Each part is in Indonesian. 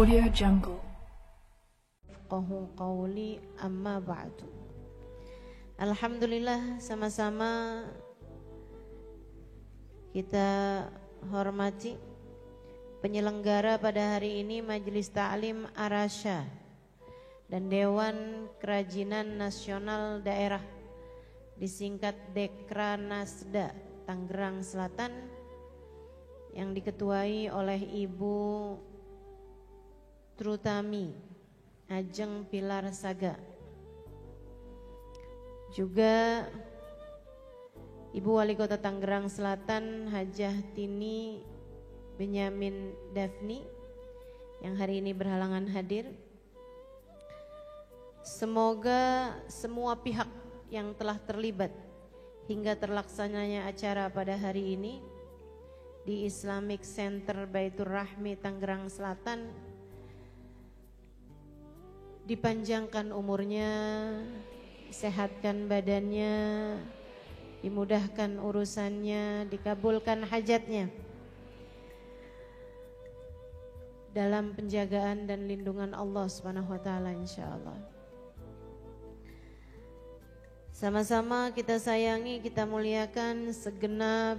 Audio Jungle. Qawli amma ba'du. Alhamdulillah, sama-sama kita hormati penyelenggara pada hari ini Majelis Ta'lim Arasya dan Dewan Kerajinan Nasional Daerah, disingkat Dekranasda, Tangerang Selatan, yang diketuai oleh Ibu Trutami Ajeng Pilar Saga, juga Ibu Wali Kota Tangerang Selatan Hajah Tini Benyamin Dafni yang hari ini berhalangan hadir. Semoga semua pihak yang telah terlibat hingga terlaksananya acara pada hari ini di Islamic Center Baitur Rahmi Tangerang Selatan dipanjangkan umurnya, disehatkan badannya, dimudahkan urusannya, dikabulkan hajatnya dalam penjagaan dan lindungan Allah Subhanahu wa taala insyaallah. Sama-sama kita sayangi, kita muliakan segenap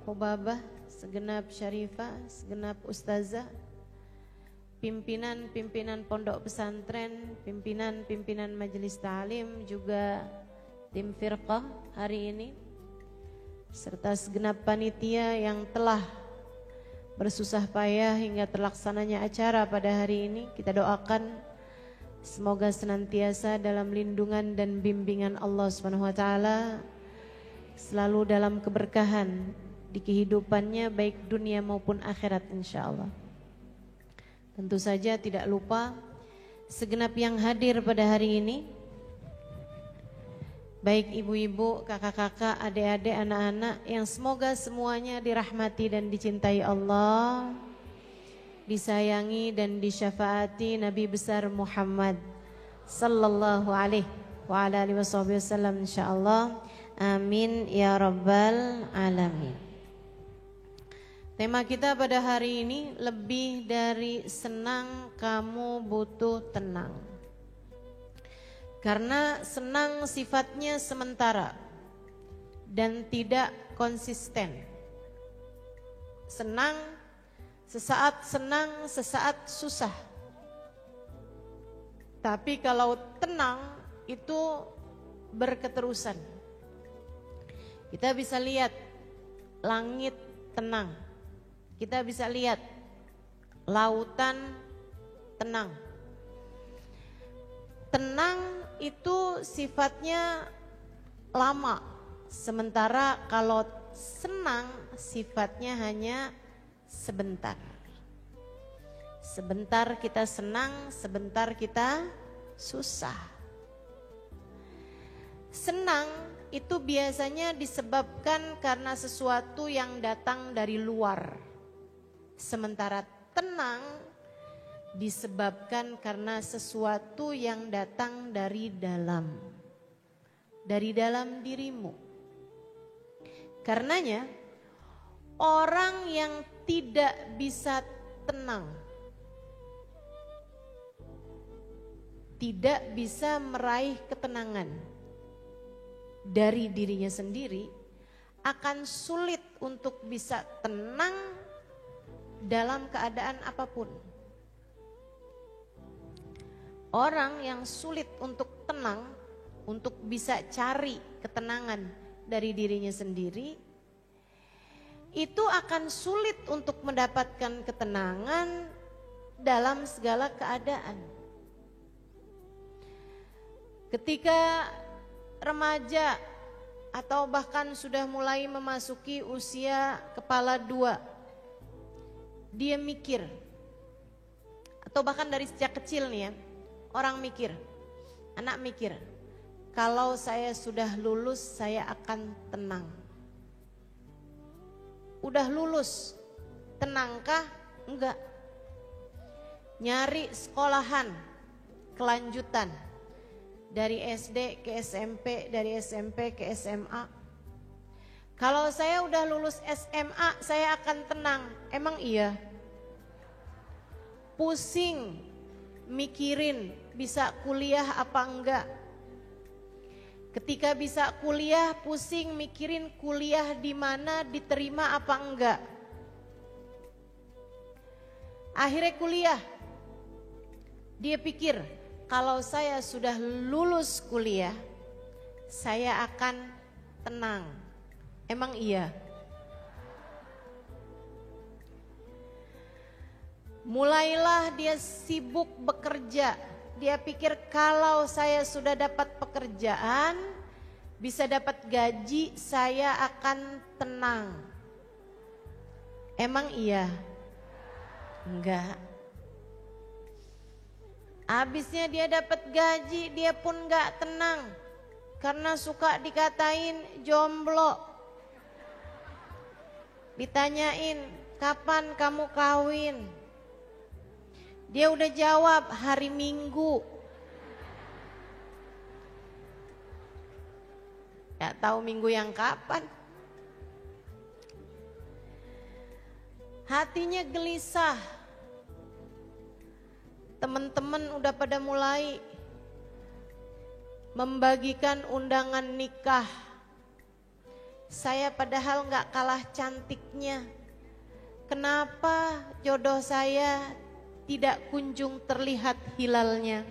khobabah, segenap syarifah, segenap ustazah, pimpinan-pimpinan pondok pesantren, pimpinan-pimpinan majelis ta'lim, juga tim firqah hari ini, serta segenap panitia yang telah bersusah payah hingga terlaksananya acara pada hari ini. Kita doakan semoga senantiasa dalam lindungan dan bimbingan Allah Subhanahu wa taala, selalu dalam keberkahan di kehidupannya baik dunia maupun akhirat insyaallah. Tentu saja tidak lupa segenap yang hadir pada hari ini, baik ibu-ibu, kakak-kakak, adik-adik, anak-anak, yang semoga semuanya dirahmati dan dicintai Allah, disayangi dan disyafaati Nabi besar Muhammad sallallahu alaihi wa ala alihi wasallam insyaallah. Amin ya rabbal alamin. Tema kita pada hari ini, lebih dari senang kamu butuh tenang. Karena senang sifatnya sementara dan tidak konsisten. Senang, sesaat susah. Tapi kalau tenang itu berketerusan. Kita bisa lihat langit tenang. Kita bisa lihat lautan tenang. Tenang itu sifatnya lama, sementara kalau senang sifatnya hanya sebentar. Sebentar kita senang, sebentar kita susah. Senang itu biasanya disebabkan karena sesuatu yang datang dari luar. Sementara tenang disebabkan karena sesuatu yang datang dari dalam dirimu. Karenanya orang yang tidak bisa tenang, tidak bisa meraih ketenangan dari dirinya sendiri, akan sulit untuk bisa tenang dalam keadaan apapun. Orang yang sulit untuk tenang, untuk bisa cari ketenangan dari dirinya sendiri, itu akan sulit untuk mendapatkan ketenangan dalam segala keadaan. Ketika remaja atau bahkan sudah mulai memasuki usia kepala dua, dia mikir, atau bahkan dari sejak kecil nih ya, orang mikir, anak mikir, kalau saya sudah lulus saya akan tenang. Udah lulus, tenangkah? Enggak. Nyari sekolahan, kelanjutan, dari SD ke SMP, dari SMP ke SMA. Kalau saya udah lulus SMA saya akan tenang, emang iya? pusing mikirin bisa kuliah apa enggak. Ketika bisa kuliah, pusing mikirin kuliah di mana, diterima apa enggak. Akhirnya kuliah. Dia pikir, kalau saya sudah lulus kuliah, saya akan tenang. Emang iya? Mulailah dia sibuk bekerja. Dia pikir kalau saya sudah dapat pekerjaan, bisa dapat gaji, saya akan tenang. Emang iya? Enggak. Habisnya dia dapat gaji, dia pun enggak tenang. Karena suka dikatain jomblo. Ditanyain, kapan kamu kawin? Dia udah jawab hari Minggu. Gak tahu minggu yang kapan. Hatinya gelisah. Teman-teman udah pada mulai membagikan undangan nikah. Saya padahal gak kalah cantiknya. Kenapa jodoh saya tidak kunjung terlihat hilalnya?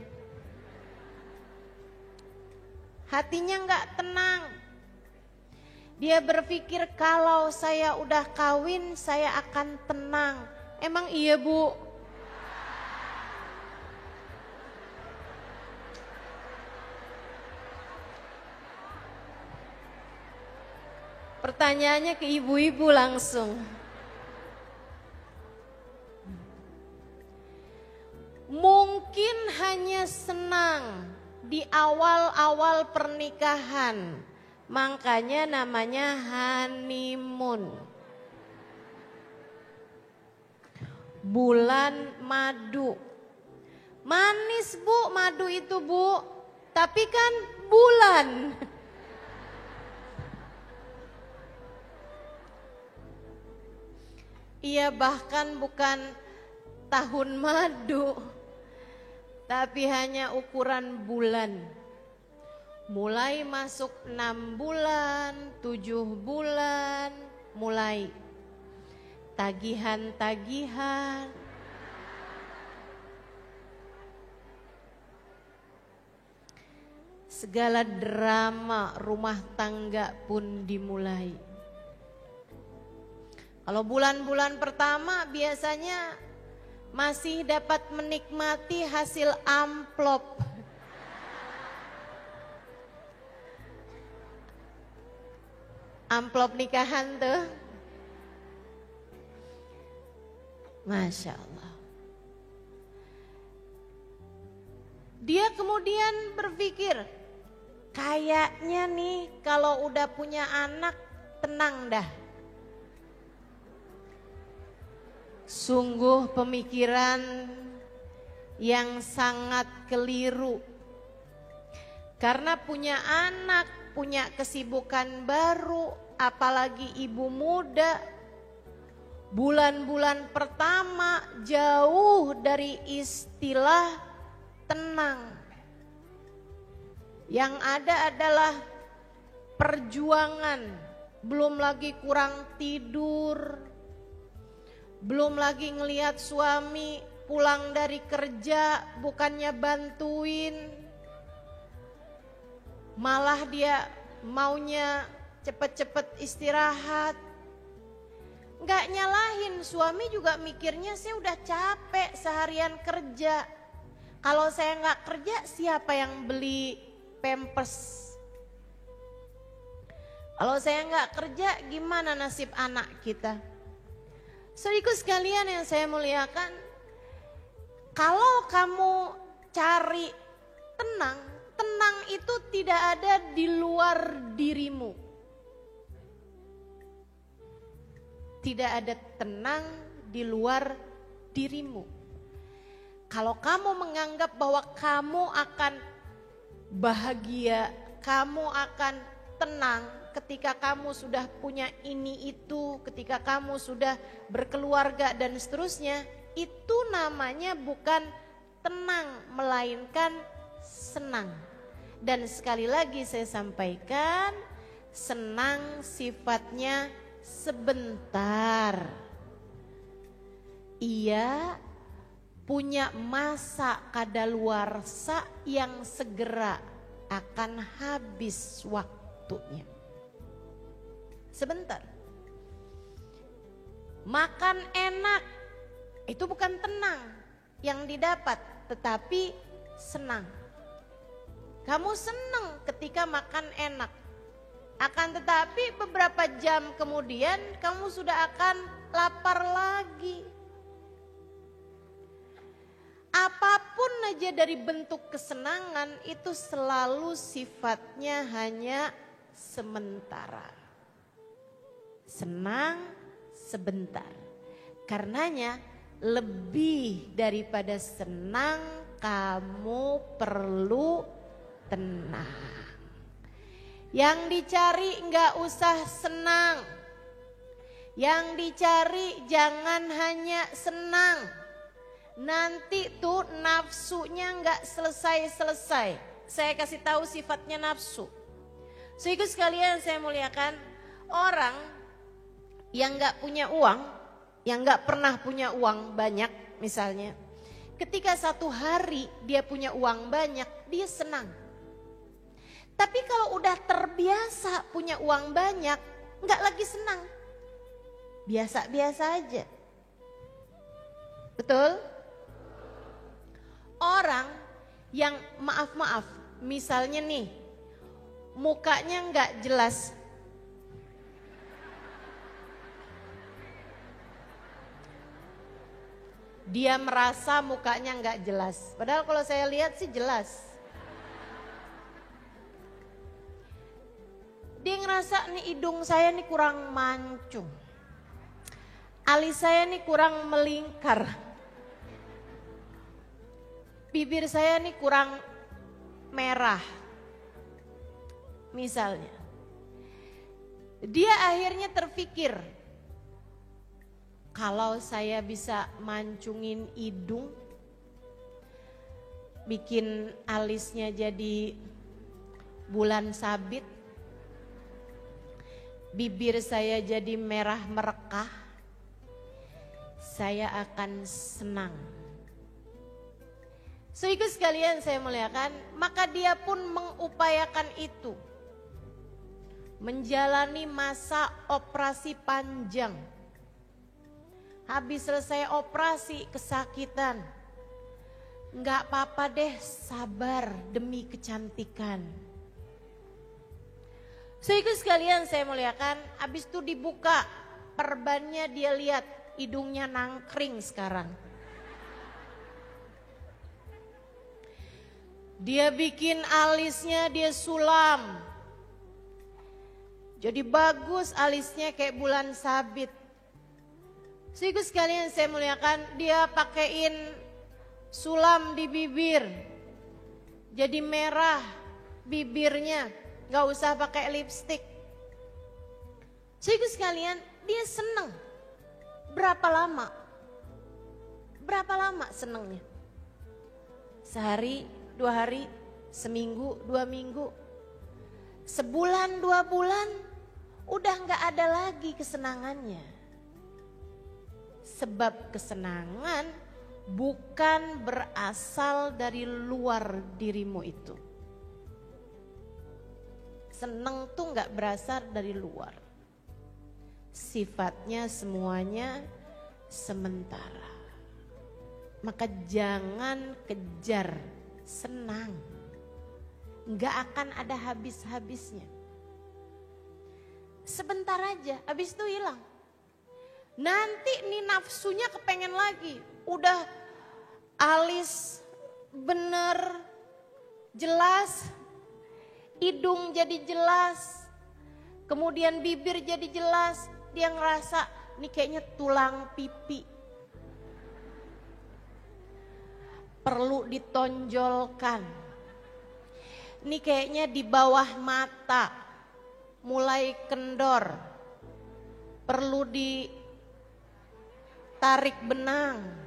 Hatinya enggak tenang. Dia berpikir kalau saya udah kawin saya akan tenang. Emang iya, Bu? Pertanyaannya ke ibu-ibu langsung. Mungkin hanya senang di awal-awal pernikahan, makanya namanya honeymoon. Bulan madu. Manis, Bu, madu itu, Bu. Tapi kan bulan. Ia bahkan bukan tahun madu, tapi hanya ukuran bulan. Mulai masuk 6 bulan, 7 bulan, mulai tagihan-tagihan. Segala drama rumah tangga pun dimulai. Kalau bulan-bulan pertama biasanya masih dapat menikmati hasil amplop. Amplop nikahan tuh. Masya Allah. Dia kemudian berpikir, kayaknya nih kalau udah punya anak tenang dah. Sungguh pemikiran yang sangat keliru. Karena punya anak, punya kesibukan baru, apalagi ibu muda. Bulan-bulan pertama jauh dari istilah tenang. Yang ada adalah perjuangan, belum lagi kurang tidur. Belum lagi ngelihat suami pulang dari kerja bukannya bantuin, malah dia maunya cepet-cepet istirahat. Nggak nyalahin, suami juga mikirnya saya udah capek seharian kerja. Kalau saya nggak kerja siapa yang beli pampers? Kalau saya nggak kerja gimana nasib anak kita? Saudaraku sekalian yang saya muliakan, kalau kamu cari tenang, tenang itu tidak ada di luar dirimu. Tidak ada tenang di luar dirimu. Kalau kamu menganggap bahwa kamu akan bahagia, kamu akan tenang ketika kamu sudah punya ini itu, ketika kamu sudah berkeluarga dan seterusnya, itu namanya bukan tenang, melainkan senang. Dan sekali lagi saya sampaikan, senang sifatnya sebentar. Ia punya masa kadaluarsa yang segera akan habis waktunya. Sebentar. Makan enak, itu bukan tenang yang didapat, tetapi senang. Kamu senang ketika makan enak. Akan tetapi beberapa jam kemudian kamu sudah akan lapar lagi. Apapun aja dari bentuk kesenangan itu selalu sifatnya hanya sementara. Senang sebentar. Karenanya lebih daripada senang kamu perlu tenang. Yang dicari enggak usah senang. Yang dicari jangan hanya senang. Nanti tuh nafsunya enggak selesai-selesai. Saya kasih tahu sifatnya nafsu. Sehingga sekalian saya muliakan, orang yang enggak punya uang, yang enggak pernah punya uang banyak misalnya. Ketika satu hari dia punya uang banyak, dia senang. Tapi kalau udah terbiasa punya uang banyak, enggak lagi senang. Biasa-biasa aja. Betul? Orang yang maaf-maaf, misalnya nih, mukanya enggak jelas. Dia merasa mukanya enggak jelas. Padahal kalau saya lihat sih jelas. Dia ngerasa nih hidung saya nih kurang mancung. Alis saya nih kurang melingkar. Bibir saya nih kurang merah. Misalnya. Dia akhirnya terpikir, kalau saya bisa mancungin hidung, bikin alisnya jadi bulan sabit, bibir saya jadi merah merekah, saya akan senang. Sehingga sekalian saya muliakan, maka dia pun mengupayakan itu. Menjalani masa operasi panjang. Habis selesai operasi kesakitan. Enggak apa-apa deh, sabar demi kecantikan. Sehingga sekalian saya muliakan, habis itu dibuka perbannya, dia lihat hidungnya nangkring sekarang. Dia bikin alisnya, dia sulam. Jadi bagus alisnya kayak bulan sabit. Sehingga sekalian saya muliakan, dia pakein sulam di bibir. Jadi merah bibirnya. Gak usah pakai lipstik. Sehingga sekalian dia senang. Berapa lama? Berapa lama senangnya? Sehari, 2 hari, seminggu, 2 minggu, sebulan, 2 bulan, udah gak ada lagi kesenangannya. Sebab kesenangan bukan berasal dari luar dirimu itu. Seneng tuh gak berasal dari luar. Sifatnya semuanya sementara. Maka jangan kejar senang. Gak akan ada habis-habisnya. Sebentar aja, habis itu hilang. Nanti nih nafsunya kepengen lagi. Udah alis bener, jelas, hidung jadi jelas, kemudian bibir jadi jelas. Dia ngerasa ini kayaknya tulang pipi, perlu ditonjolkan. Ini kayaknya di bawah mata mulai kendor, perlu ditarik benang.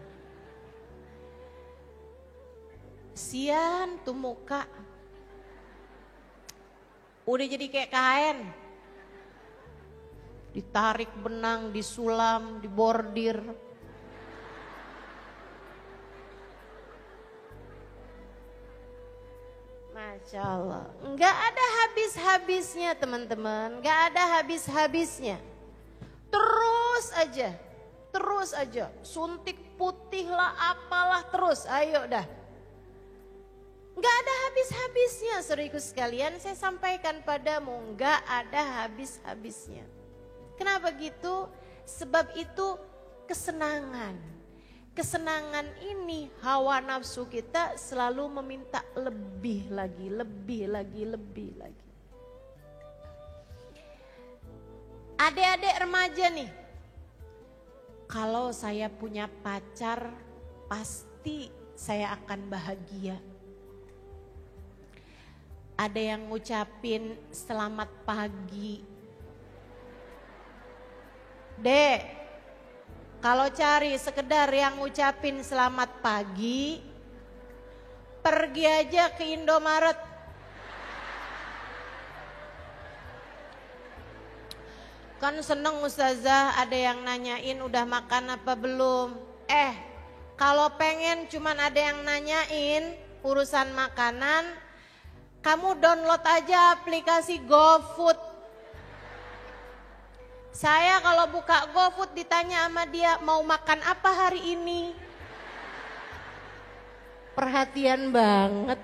Sian tuh muka. Udah jadi kayak kain. Ditarik benang, disulam, dibordir. Masya Allah. Nggak ada habis-habisnya teman-teman. Nggak ada habis-habisnya. Terus aja. Suntik putih lah, apalah terus. Ayo dah. Nggak ada habis-habisnya, saudaraku sekalian. Saya sampaikan padamu, nggak ada habis-habisnya. Kenapa gitu? Sebab itu kesenangan. Kesenangan ini hawa nafsu kita selalu meminta lebih lagi. Adik-adik remaja nih, kalau saya punya pacar pasti saya akan bahagia. Ada yang ngucapin selamat pagi. Dek, kalau cari sekedar yang ngucapin selamat pagi, pergi aja ke Indomaret. Kan seneng Ustazah, ada yang nanyain udah makan apa belum. Kalau pengen cuman ada yang nanyain urusan makanan, kamu download aja aplikasi GoFood. Saya kalau buka GoFood ditanya sama dia mau makan apa hari ini. Perhatian banget.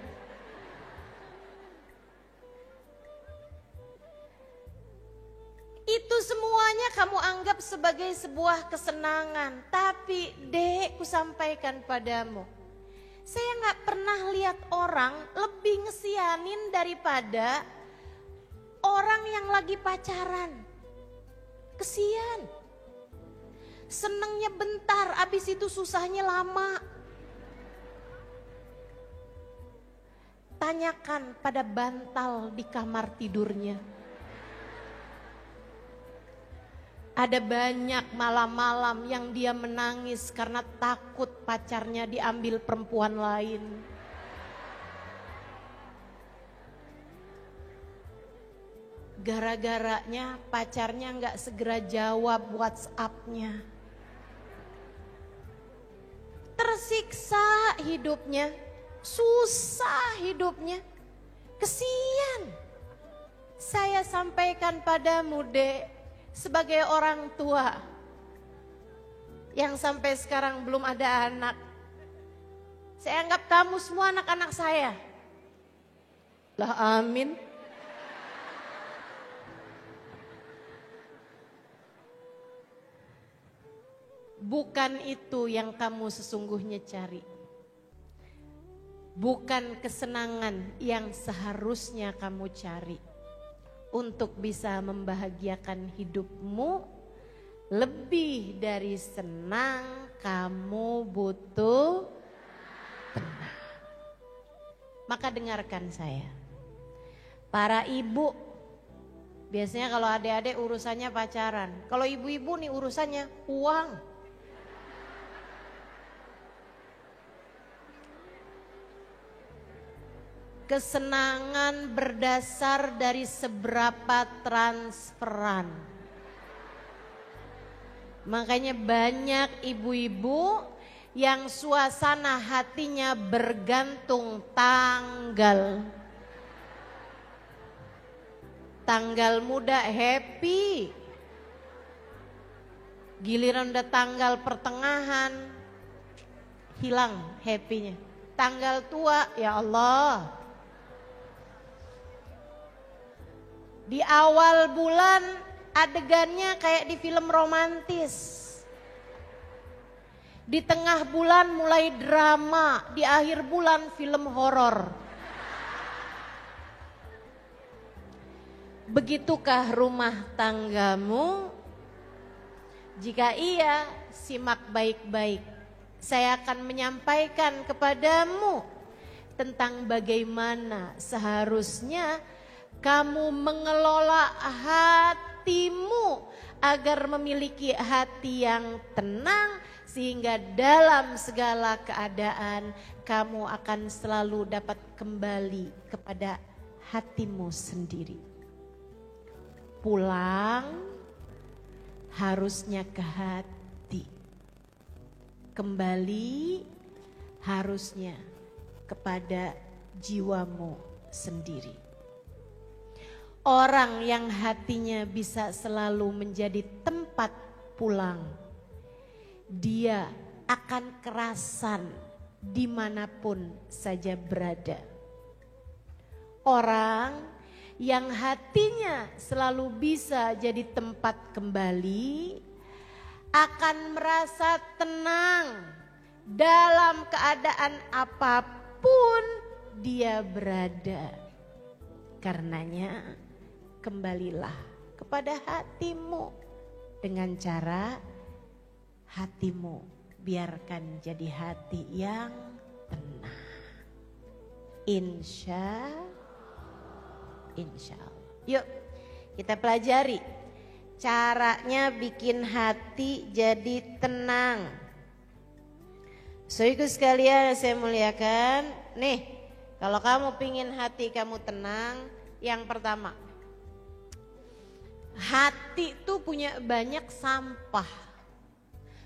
Itu semuanya kamu anggap sebagai sebuah kesenangan. Tapi Dek, ku sampaikan padamu, saya gak pernah lihat orang lebih ngesianin daripada orang yang lagi pacaran. Kesian. Senengnya bentar, abis itu susahnya lama. Tanyakan pada bantal di kamar tidurnya. Ada banyak malam-malam yang dia menangis karena takut pacarnya diambil perempuan lain. Gara-garanya pacarnya gak segera jawab WhatsApp-nya. Tersiksa hidupnya, susah hidupnya, kesian. Saya sampaikan padamu Dek, sebagai orang tua yang sampai sekarang belum ada anak, saya anggap kamu semua anak-anak saya. Lah amin. Bukan itu yang kamu sesungguhnya cari. Bukan kesenangan yang seharusnya kamu cari. Untuk bisa membahagiakan hidupmu, lebih dari senang kamu butuh tenang. Maka dengarkan saya. Para ibu, biasanya kalau adik-adik urusannya pacaran. Kalau ibu-ibu nih urusannya uang. Kesenangan berdasar dari seberapa transferan. Makanya banyak ibu-ibu yang suasana hatinya bergantung tanggal. Tanggal muda happy. Giliran udah tanggal pertengahan, hilang happy-nya. Tanggal tua, ya Allah. Di awal bulan adegannya kayak di film romantis. Di tengah bulan mulai drama, di akhir bulan film horor. Begitukah rumah tanggamu? Jika iya, simak baik-baik. Saya akan menyampaikan kepadamu tentang bagaimana seharusnya kamu mengelola hati hatimu agar memiliki hati yang tenang, sehingga dalam segala keadaan kamu akan selalu dapat kembali kepada hatimu sendiri. Pulang harusnya ke hati, kembali harusnya kepada jiwamu sendiri. Orang yang hatinya bisa selalu menjadi tempat pulang, dia akan kerasan dimanapun saja berada. Orang yang hatinya selalu bisa jadi tempat kembali akan merasa tenang dalam keadaan apapun dia berada. Karenanya kembalilah kepada hatimu dengan cara hatimu biarkan jadi hati yang tenang. Insya Allah. Yuk kita pelajari caranya bikin hati jadi tenang. Saudaraku sekalian saya muliakan. Nih, kalau kamu pingin hati kamu tenang, yang pertama, hati tuh punya banyak sampah.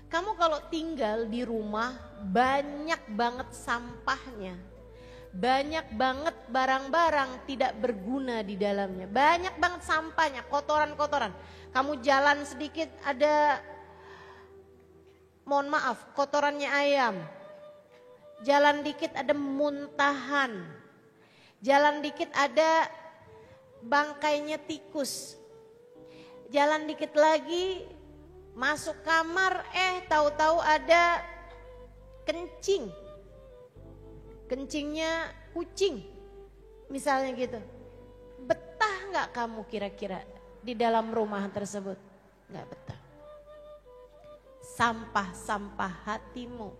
Kamu kalau tinggal di rumah banyak banget sampahnya. Banyak banget barang-barang tidak berguna di dalamnya. Banyak banget sampahnya, kotoran-kotoran. Kamu jalan sedikit ada, mohon maaf, kotorannya ayam. Jalan dikit ada muntahan. Jalan dikit ada bangkainya tikus. Jalan dikit lagi masuk kamar, tahu-tahu ada kencing. Kencingnya kucing, misalnya gitu. Betah nggak kamu kira-kira di dalam rumah tersebut? Nggak betah. Sampah-sampah hatimu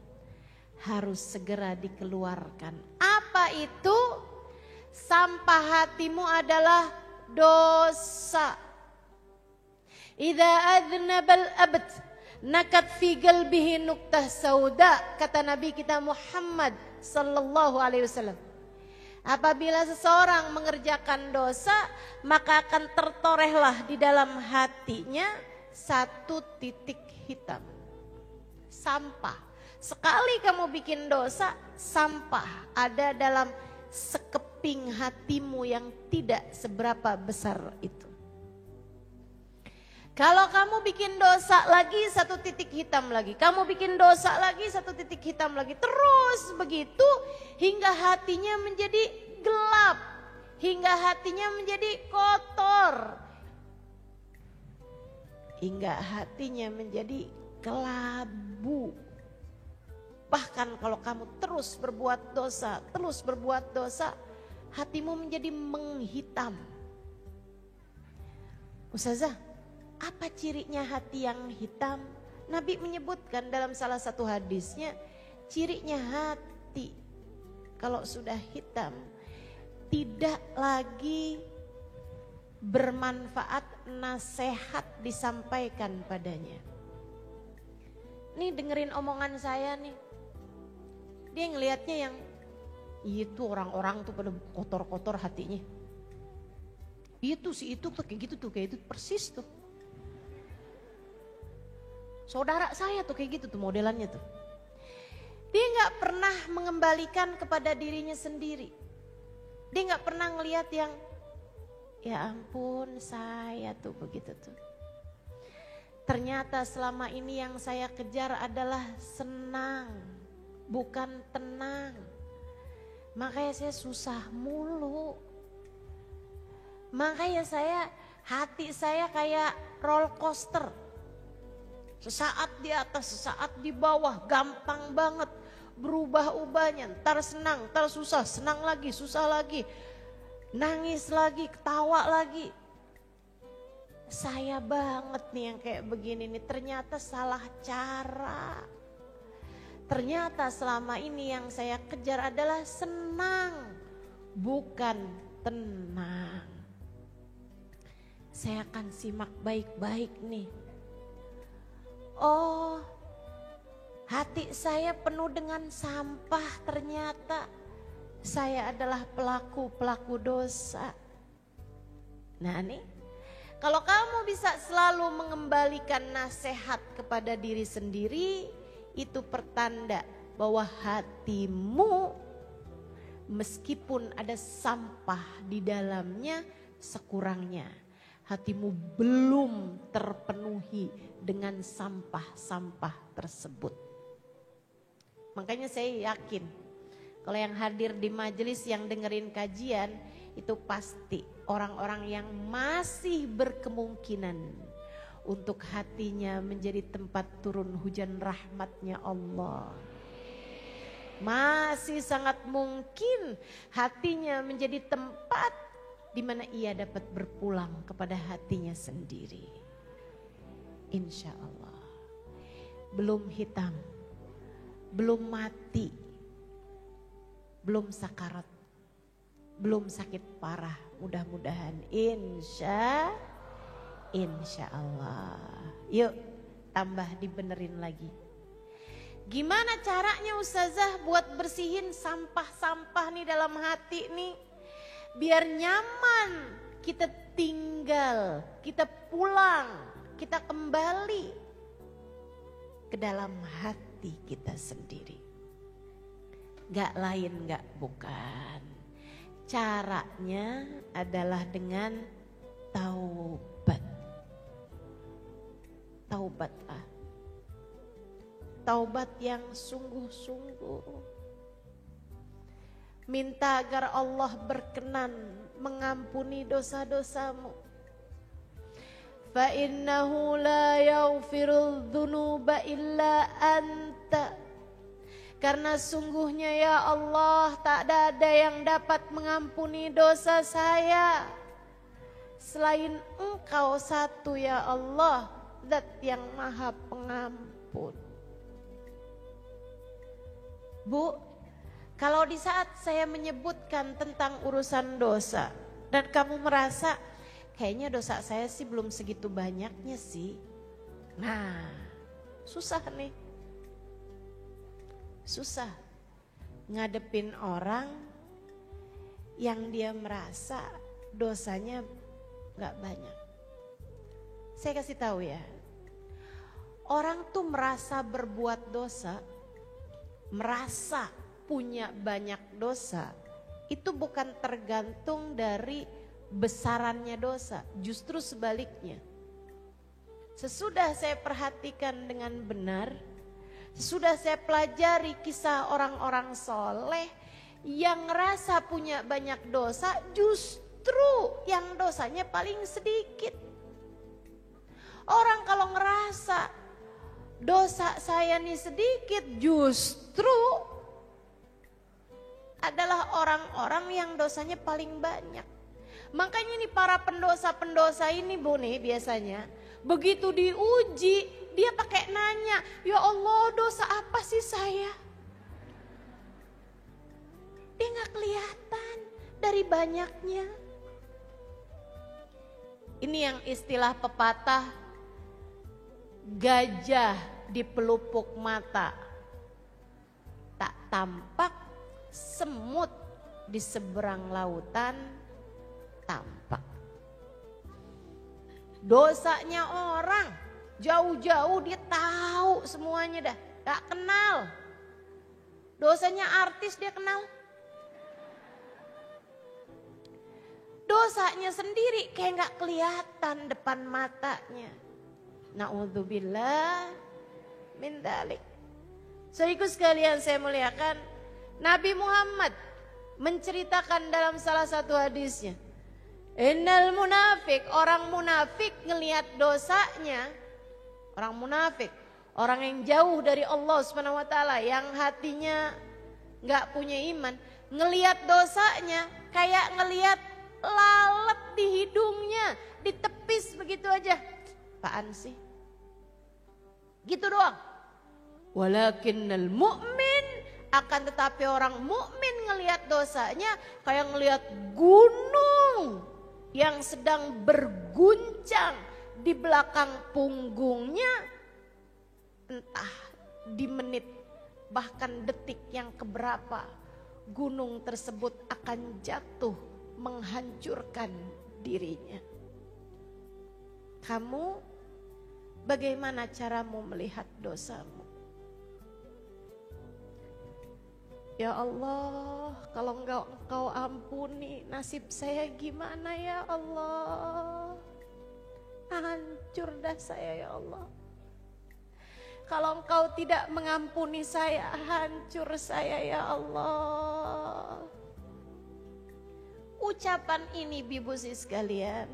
harus segera dikeluarkan. Apa itu? Sampah hatimu adalah dosa. Idza adnabal abd nakat fi qalbihi nuqtah sauda, kata Nabi kita Muhammad sallallahu alaihi wasallam. Apabila seseorang mengerjakan dosa, maka akan tertorehlah di dalam hatinya satu titik hitam. Sampah. Sekali kamu bikin dosa, sampah ada dalam sekeping hatimu yang tidak seberapa besar itu. Kalau kamu bikin dosa lagi, satu titik hitam lagi. Kamu bikin dosa lagi, satu titik hitam lagi. Terus begitu hingga hatinya menjadi gelap. Hingga hatinya menjadi kotor. Hingga hatinya menjadi kelabu. Bahkan kalau kamu terus berbuat dosa, hatimu menjadi menghitam. Ustazah, apa cirinya hati yang hitam? Nabi menyebutkan dalam salah satu hadisnya, cirinya hati kalau sudah hitam tidak lagi bermanfaat nasihat disampaikan padanya. Nih dengerin omongan saya nih. Dia ngelihatnya yang itu orang-orang tuh pada kotor-kotor hatinya. Itu sih itu tuh kayak gitu persis tuh. Saudara saya tuh kayak gitu tuh modelannya tuh. Dia nggak pernah mengembalikan kepada dirinya sendiri. Dia nggak pernah ngelihat yang ya ampun saya tuh begitu tuh. Ternyata selama ini yang saya kejar adalah senang, bukan tenang. Makanya saya susah mulu. Makanya hati saya kayak roller coaster. Sesaat di atas, sesaat di bawah, gampang banget berubah-ubahnya. Ntar senang, ntar susah, senang lagi, susah lagi. Nangis lagi, ketawa lagi. Saya banget nih yang kayak begini nih, ternyata salah cara. Ternyata selama ini yang saya kejar adalah senang, bukan tenang. Saya akan simak baik-baik nih. Oh, hati saya penuh dengan sampah, ternyata saya adalah pelaku dosa. Nah nih, kalau kamu bisa selalu mengembalikan nasihat kepada diri sendiri, itu pertanda bahwa hatimu meskipun ada sampah di dalamnya, sekurangnya hatimu belum terpenuhi dengan sampah-sampah tersebut. Makanya saya yakin kalau yang hadir di majelis, yang dengerin kajian, itu pasti orang-orang yang masih berkemungkinan untuk hatinya menjadi tempat turun hujan rahmatnya Allah. Masih sangat mungkin hatinya menjadi tempat di mana ia dapat berpulang kepada hatinya sendiri. Insya Allah. Belum hitam, belum mati, belum sakarat, belum sakit parah. Mudah-mudahan insya Allah. Yuk tambah dibenerin lagi. Gimana caranya Ustazah buat bersihin sampah-sampah nih dalam hati nih? Biar nyaman kita tinggal, kita pulang, kita kembali ke dalam hati kita sendiri. Gak lain gak bukan. Caranya adalah dengan taubat. Taubatlah. Taubat yang sungguh-sungguh. Minta agar Allah berkenan mengampuni dosa-dosamu. Fa innahu la yaghfirudz dzunuba illa anta. Karena sungguhnya ya Allah, tak ada yang dapat mengampuni dosa saya selain Engkau satu ya Allah, Zat yang Maha Pengampun. Bu, kalau di saat saya menyebutkan tentang urusan dosa dan kamu merasa kayaknya dosa saya sih belum segitu banyaknya sih. Nah, susah nih. Susah ngadepin orang yang dia merasa dosanya gak banyak. Saya kasih tahu ya. Orang tuh merasa berbuat dosa, merasa punya banyak dosa, itu bukan tergantung dari besarannya dosa, justru sebaliknya. Sesudah saya perhatikan dengan benar, sesudah saya pelajari kisah orang-orang soleh yang ngerasa punya banyak dosa, justru yang dosanya paling sedikit. Orang kalau ngerasa dosa saya nih sedikit, justru adalah orang-orang yang dosanya paling banyak. Makanya nih para pendosa-pendosa ini Bu nih biasanya begitu diuji dia pakai nanya, ya Allah dosa apa sih saya? Dia gak kelihatan dari banyaknya. Ini yang istilah pepatah, gajah di pelupuk mata tak tampak, semut di seberang lautan tampak. Dosanya orang jauh-jauh dia tahu semuanya dah, gak kenal. Dosanya artis dia kenal. Dosanya sendiri kayak gak kelihatan depan matanya. Na'udzubillah min dzalik. Saudaraku sekalian saya muliakan, Nabi Muhammad menceritakan dalam salah satu hadisnya, innal munafik, orang munafik ngelihat dosanya, orang munafik, orang yang jauh dari Allah Subhanahu wa taala, yang hatinya enggak punya iman, ngelihat dosanya kayak ngelihat lalat di hidungnya, ditepis begitu aja. Apaan sih? Gitu doang. Walakinnal mu'min, akan tetapi orang mukmin ngelihat dosanya kayak ngelihat gunung yang sedang berguncang di belakang punggungnya, entah di menit bahkan detik yang keberapa gunung tersebut akan jatuh menghancurkan dirinya. Kamu bagaimana caramu melihat dosamu? Ya Allah, kalau engkau ampuni, nasib saya gimana ya Allah? Hancur dah saya ya Allah. Kalau engkau tidak mengampuni saya, hancur saya ya Allah. Ucapan ini Bibusi sekalian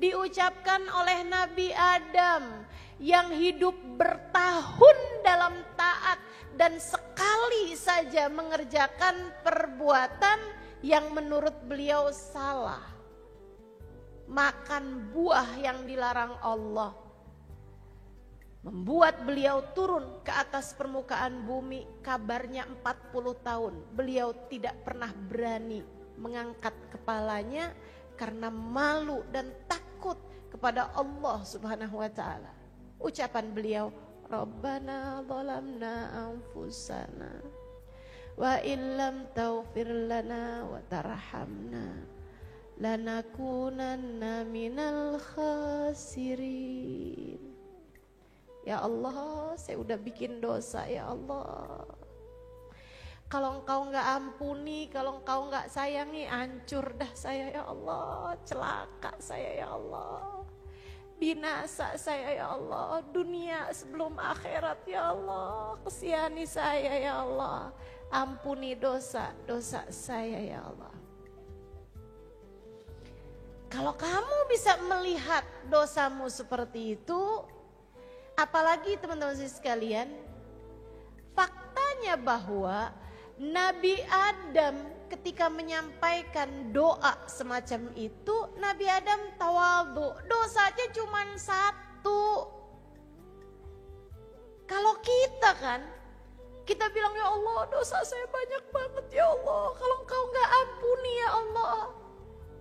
diucapkan oleh Nabi Adam yang hidup bertahun dalam taat dan sekali saja mengerjakan perbuatan yang menurut beliau salah. Makan buah yang dilarang Allah membuat beliau turun ke atas permukaan bumi. Kabarnya 40 tahun beliau tidak pernah berani mengangkat kepalanya karena malu dan takut kepada Allah Subhanahu wa taala. Ucapan beliau, Rabbana zalamna anfusana wa illam taghfir lana wa tarhamna lanakunanna minal khasirin. Ya Allah, saya udah bikin dosa ya Allah. Kalau engkau gak ampuni, kalau engkau gak sayangi, hancur dah saya ya Allah. Celaka saya ya Allah. Binasa saya ya Allah. Dunia sebelum akhirat ya Allah. Kesihani saya ya Allah. Ampuni dosa-dosa saya ya Allah. Kalau kamu bisa melihat dosamu seperti itu, apalagi teman-teman sekalian, faktanya bahwa Nabi Adam ketika menyampaikan doa semacam itu, Nabi Adam tawadhu, dosanya cuma satu. Kalau kita kan, kita bilang ya Allah dosa saya banyak banget ya Allah, kalau engkau gak ampuni ya Allah,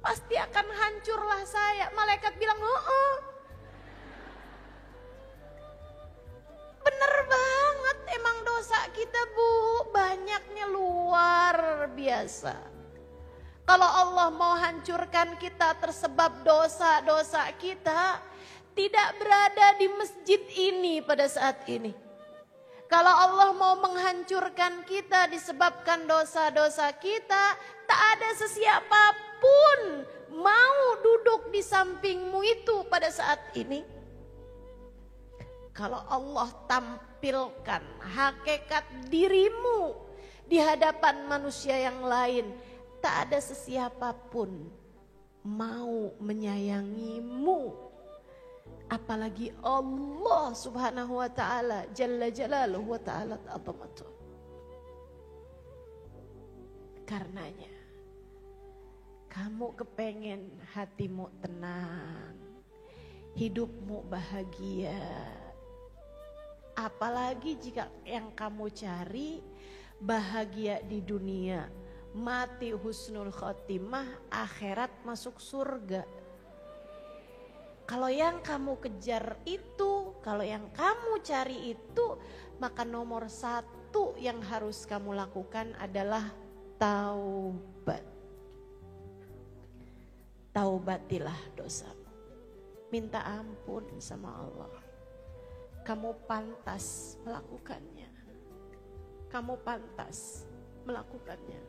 pasti akan hancurlah saya. Malaikat bilang bener banget, emang dosa kita Bu, banyaknya luar biasa. Kalau Allah mau hancurkan kita tersebab dosa-dosa kita, tidak berada di masjid ini pada saat ini. Kalau Allah mau menghancurkan kita disebabkan dosa-dosa kita, tak ada sesiapapun mau duduk di sampingmu itu pada saat ini. Kalau Allah tampilkan hakikat dirimu di hadapan manusia yang lain, tak ada sesiapapun mau menyayangimu. Apalagi Allah Subhanahu wa ta'ala Jalla Jalaluhu wa ta'ala ta'zamatu. Karenanya kamu kepengen hatimu tenang, hidupmu bahagia. Apalagi jika yang kamu cari bahagia di dunia, mati husnul khotimah, akhirat masuk surga. Kalau yang kamu kejar itu, kalau yang kamu cari itu, maka nomor satu yang harus kamu lakukan adalah taubat. Taubatilah dosamu, minta ampun sama Allah. Kamu pantas melakukannya. Kamu pantas melakukannya.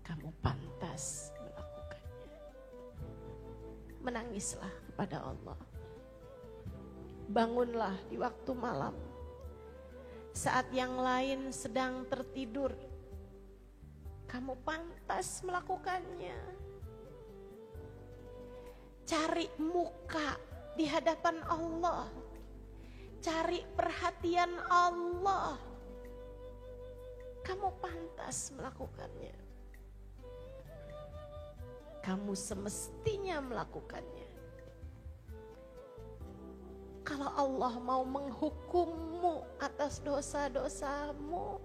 Kamu pantas melakukannya. Menangislah kepada Allah. Bangunlah di waktu malam. Saat yang lain sedang tertidur. Kamu pantas melakukannya. Cari muka di hadapan Allah, cari perhatian Allah. Kamu pantas melakukannya. Kamu semestinya melakukannya. Kalau Allah mau menghukummu atas dosa-dosamu,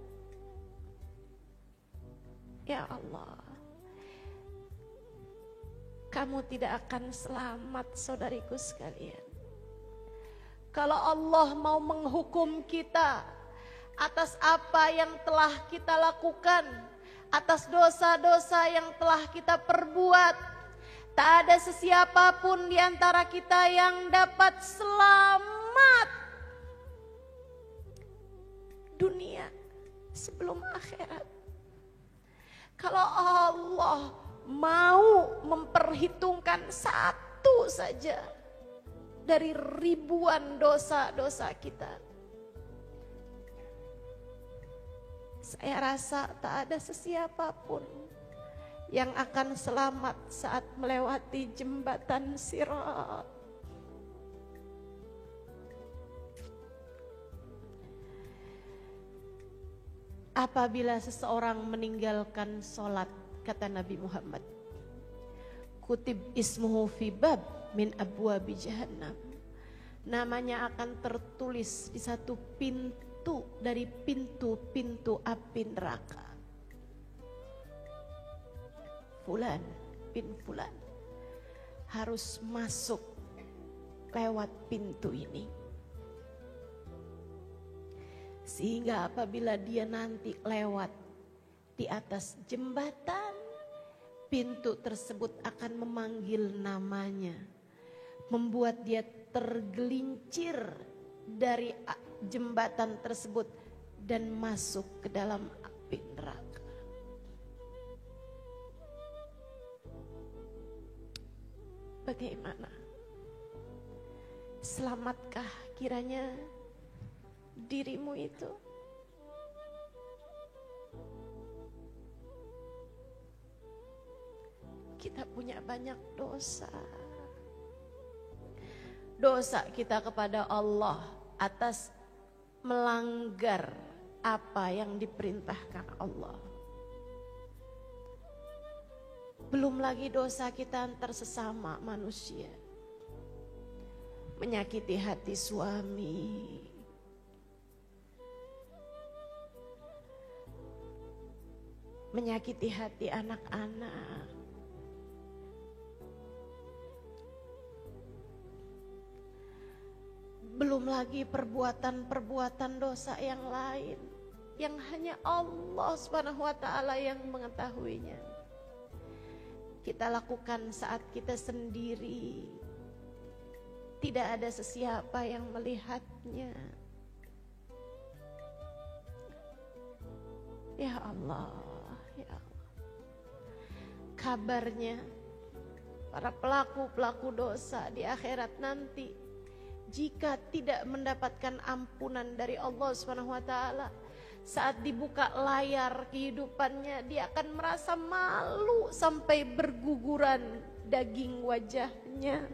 ya Allah, kamu tidak akan selamat, saudariku sekalian. Kalau Allah mau menghukum kita atas apa yang telah kita lakukan, atas dosa-dosa yang telah kita perbuat, tak ada sesiapapun di antara kita yang dapat selamat dunia sebelum akhirat. Kalau Allah mau memperhitungkan satu saja dari ribuan dosa-dosa kita, saya rasa tak ada sesiapapun yang akan selamat saat melewati jembatan Sirat. Apabila seseorang meninggalkan sholat, kata Nabi Muhammad, kutib ismuhu fi bab min abwabi jahannam, namanya akan tertulis di satu pintu dari pintu-pintu api neraka. Fulan bin Fulan harus masuk lewat pintu ini. Sehingga apabila dia nanti lewat di atas jembatan, pintu tersebut akan memanggil namanya, membuat dia tergelincir dari jembatan tersebut dan masuk ke dalam api neraka. Bagaimana? Selamatkah kiranya dirimu itu? Kita punya banyak dosa. Dosa kita kepada Allah atas melanggar apa yang diperintahkan Allah. Belum lagi dosa kita antar sesama manusia. Menyakiti hati suami, menyakiti hati anak-anak, belum lagi perbuatan-perbuatan dosa yang lain yang hanya Allah Subhanahu wa taala yang mengetahuinya. Kita lakukan saat kita sendiri, tidak ada sesiapa yang melihatnya. Ya Allah, ya Allah. Kabarnya para pelaku-pelaku dosa di akhirat nanti, jika tidak mendapatkan ampunan dari Allah Subhanahu wa taala, saat dibuka layar kehidupannya, dia akan merasa malu sampai berguguran daging wajahnya.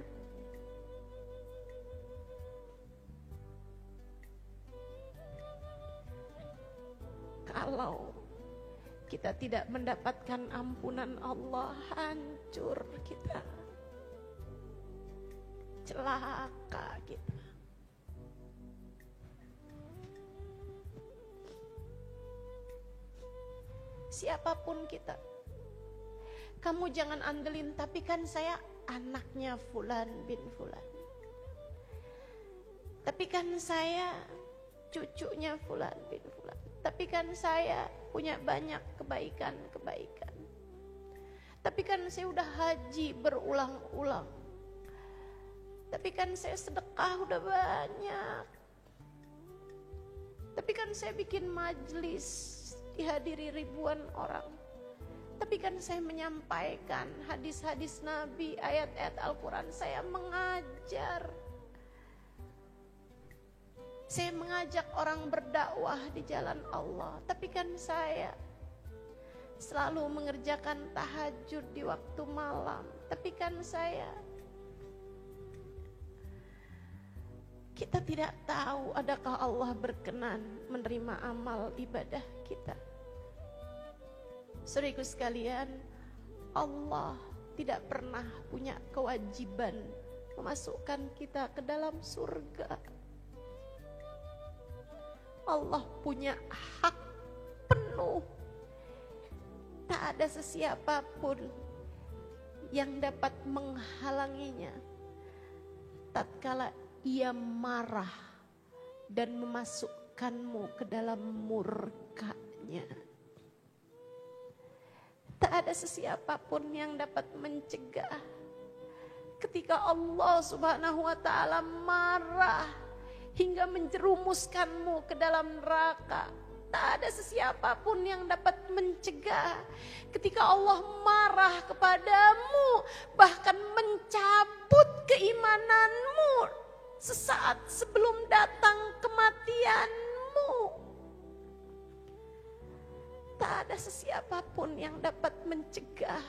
Kalau kita tidak mendapatkan ampunan Allah, hancur kita, celaka kita. Siapapun kita, kamu jangan andelin, tapi kan saya anaknya Fulan bin Fulan, tapi kan saya cucunya Fulan bin Fulan, tapi kan saya punya banyak kebaikan-kebaikan, tapi kan saya udah haji berulang-ulang, tapi kan saya sedekah udah banyak, tapi kan saya bikin majelis dihadiri ribuan orang, tapi kan saya menyampaikan hadis-hadis Nabi, ayat-ayat Al-Quran, saya mengajar, saya mengajak orang berdakwah di jalan Allah, tapi kan saya selalu mengerjakan tahajud di waktu malam, tapi kan kita tidak tahu adakah Allah berkenan menerima amal ibadah kita. Saudaraku sekalian, Allah tidak pernah punya kewajiban memasukkan kita ke dalam surga. Allah punya hak penuh. Tak ada sesiapapun yang dapat menghalanginya tatkala ia marah dan memasukkanmu ke dalam murkanya. Tak ada sesiapapun yang dapat mencegah ketika Allah Subhanahu wa ta'ala marah hingga menjerumuskanmu ke dalam neraka. Tak ada sesiapapun yang dapat mencegah ketika Allah marah kepadamu, bahkan mencabut keimananmu sesaat sebelum datang kematianmu. Tak ada sesiapapun yang dapat mencegah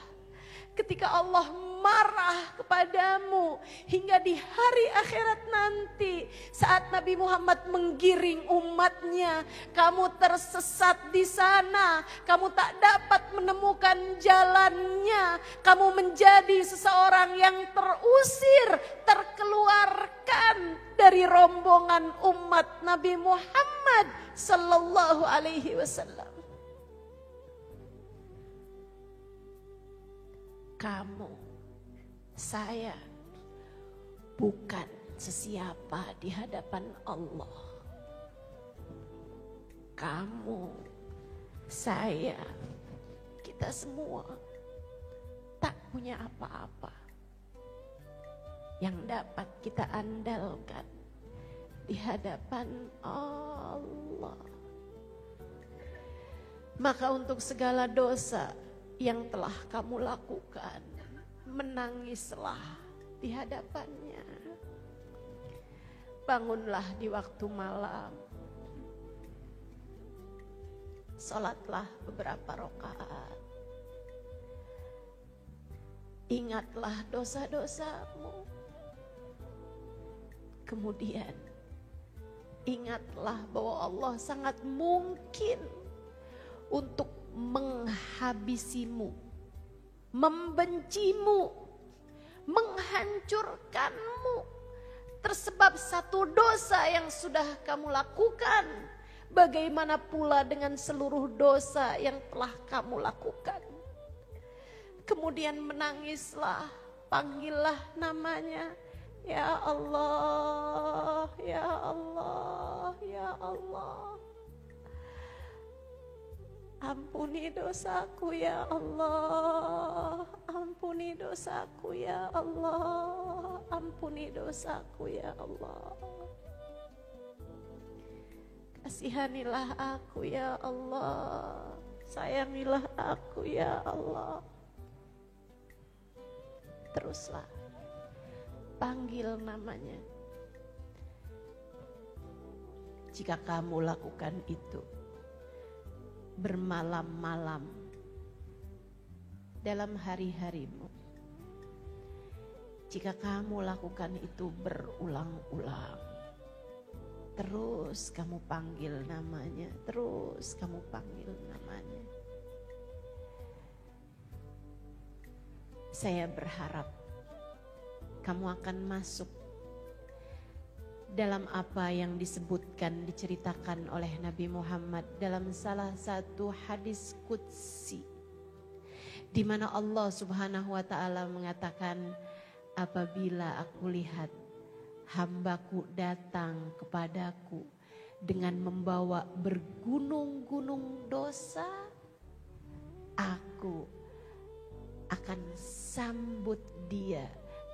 ketika Allah marah kepadamu hingga di hari akhirat nanti saat Nabi Muhammad menggiring umatnya, kamu tersesat di sana, kamu tak dapat menemukan jalannya, kamu menjadi seseorang yang terusir, terkeluarkan dari rombongan umat Nabi Muhammad sallallahu alaihi wasallam. Kamu, saya, bukan sesiapa di hadapan Allah. Kamu, saya, kita semua tak punya apa-apa yang dapat kita andalkan di hadapan Allah. Maka untuk segala dosa yang telah kamu lakukan, menangislah di hadapannya. Bangunlah di waktu malam, sholatlah beberapa rakaat. Ingatlah dosa-dosamu. Kemudian ingatlah bahwa Allah sangat mungkin untuk menghabisimu, membencimu, menghancurkanmu tersebab satu dosa yang sudah kamu lakukan. Bagaimana pula dengan seluruh dosa yang telah kamu lakukan? Kemudian menangislah, panggillah namanya, ya Allah, ya Allah, ya Allah. Ampuni dosaku ya Allah, ampuni dosaku ya Allah, ampuni dosaku ya Allah. Kasihanilah aku ya Allah, sayangilah aku ya Allah. Teruslah panggil namanya. Jika kamu lakukan itu bermalam-malam dalam hari-harimu, jika kamu lakukan itu berulang-ulang, terus kamu panggil namanya, terus kamu panggil namanya, saya berharap kamu akan masuk dalam apa yang disebutkan, diceritakan oleh Nabi Muhammad dalam salah satu hadis qudsi, di mana Allah Subhanahu wa ta'ala mengatakan, apabila aku lihat hambaku datang kepadaku dengan membawa bergunung-gunung dosa, aku akan sambut dia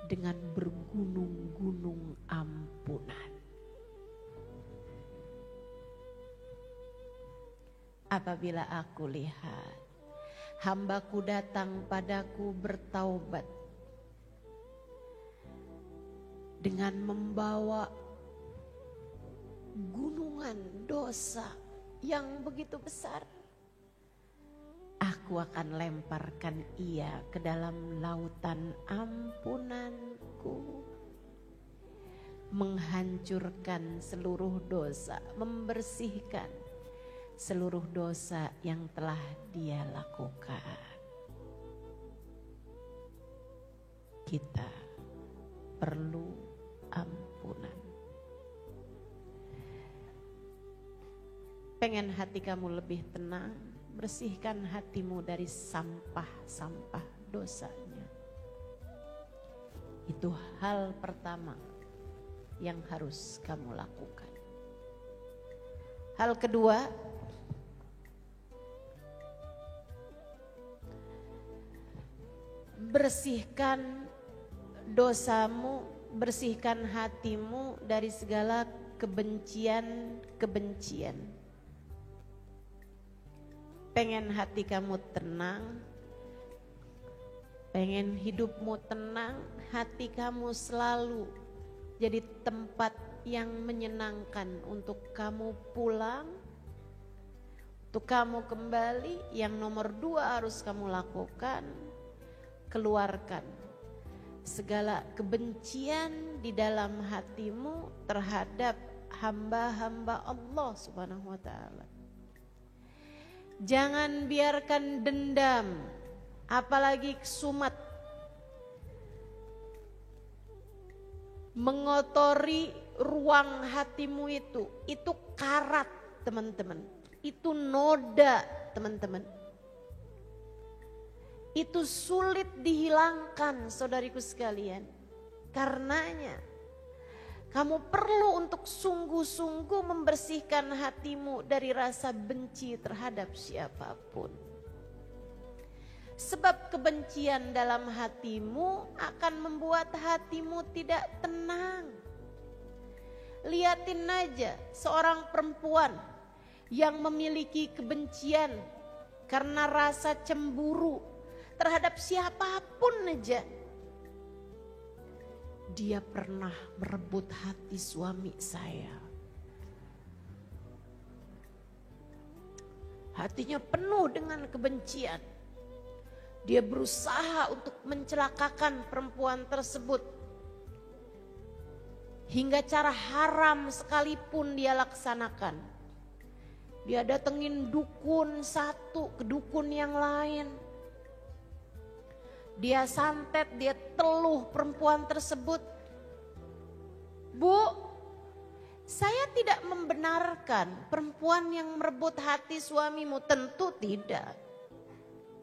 dengan bergunung-gunung ampunan. Apabila aku lihat hambaku datang padaku bertaubat dengan membawa gunungan dosa yang begitu besar, aku akan lemparkan ia ke dalam lautan ampunanku, menghancurkan seluruh dosa, membersihkan seluruh dosa yang telah dia lakukan. Kita perlu ampunan. Pengen hati kamu lebih tenang, bersihkan hatimu dari sampah-sampah dosanya. Itu hal pertama yang harus kamu lakukan. Hal kedua, bersihkan dosamu, bersihkan hatimu dari segala kebencian-kebencian. Pengen hati kamu tenang, pengen hidupmu tenang, hati kamu selalu jadi tempat yang menyenangkan untuk kamu pulang, untuk kamu kembali. Yang nomor 2 harus kamu lakukan, keluarkan segala kebencian di dalam hatimu terhadap hamba-hamba Allah Subhanahu wa ta'ala. Jangan biarkan dendam, apalagi kesumat, mengotori ruang hatimu itu. Itu karat, teman-teman. Itu noda, teman-teman. Itu sulit dihilangkan, saudariku sekalian. Karenanya kamu perlu untuk sungguh-sungguh membersihkan hatimu dari rasa benci terhadap siapapun. Sebab kebencian dalam hatimu akan membuat hatimu tidak tenang. Lihatin aja seorang perempuan yang memiliki kebencian karena rasa cemburu terhadap siapapun aja. Dia pernah merebut hati suami saya. Hatinya penuh dengan kebencian. Dia berusaha untuk mencelakakan perempuan tersebut. Hingga cara haram sekalipun dia laksanakan. Dia datengin dukun satu ke dukun yang lain. Dia santet, dia teluh perempuan tersebut. Bu, saya tidak membenarkan perempuan yang merebut hati suamimu. Tentu tidak.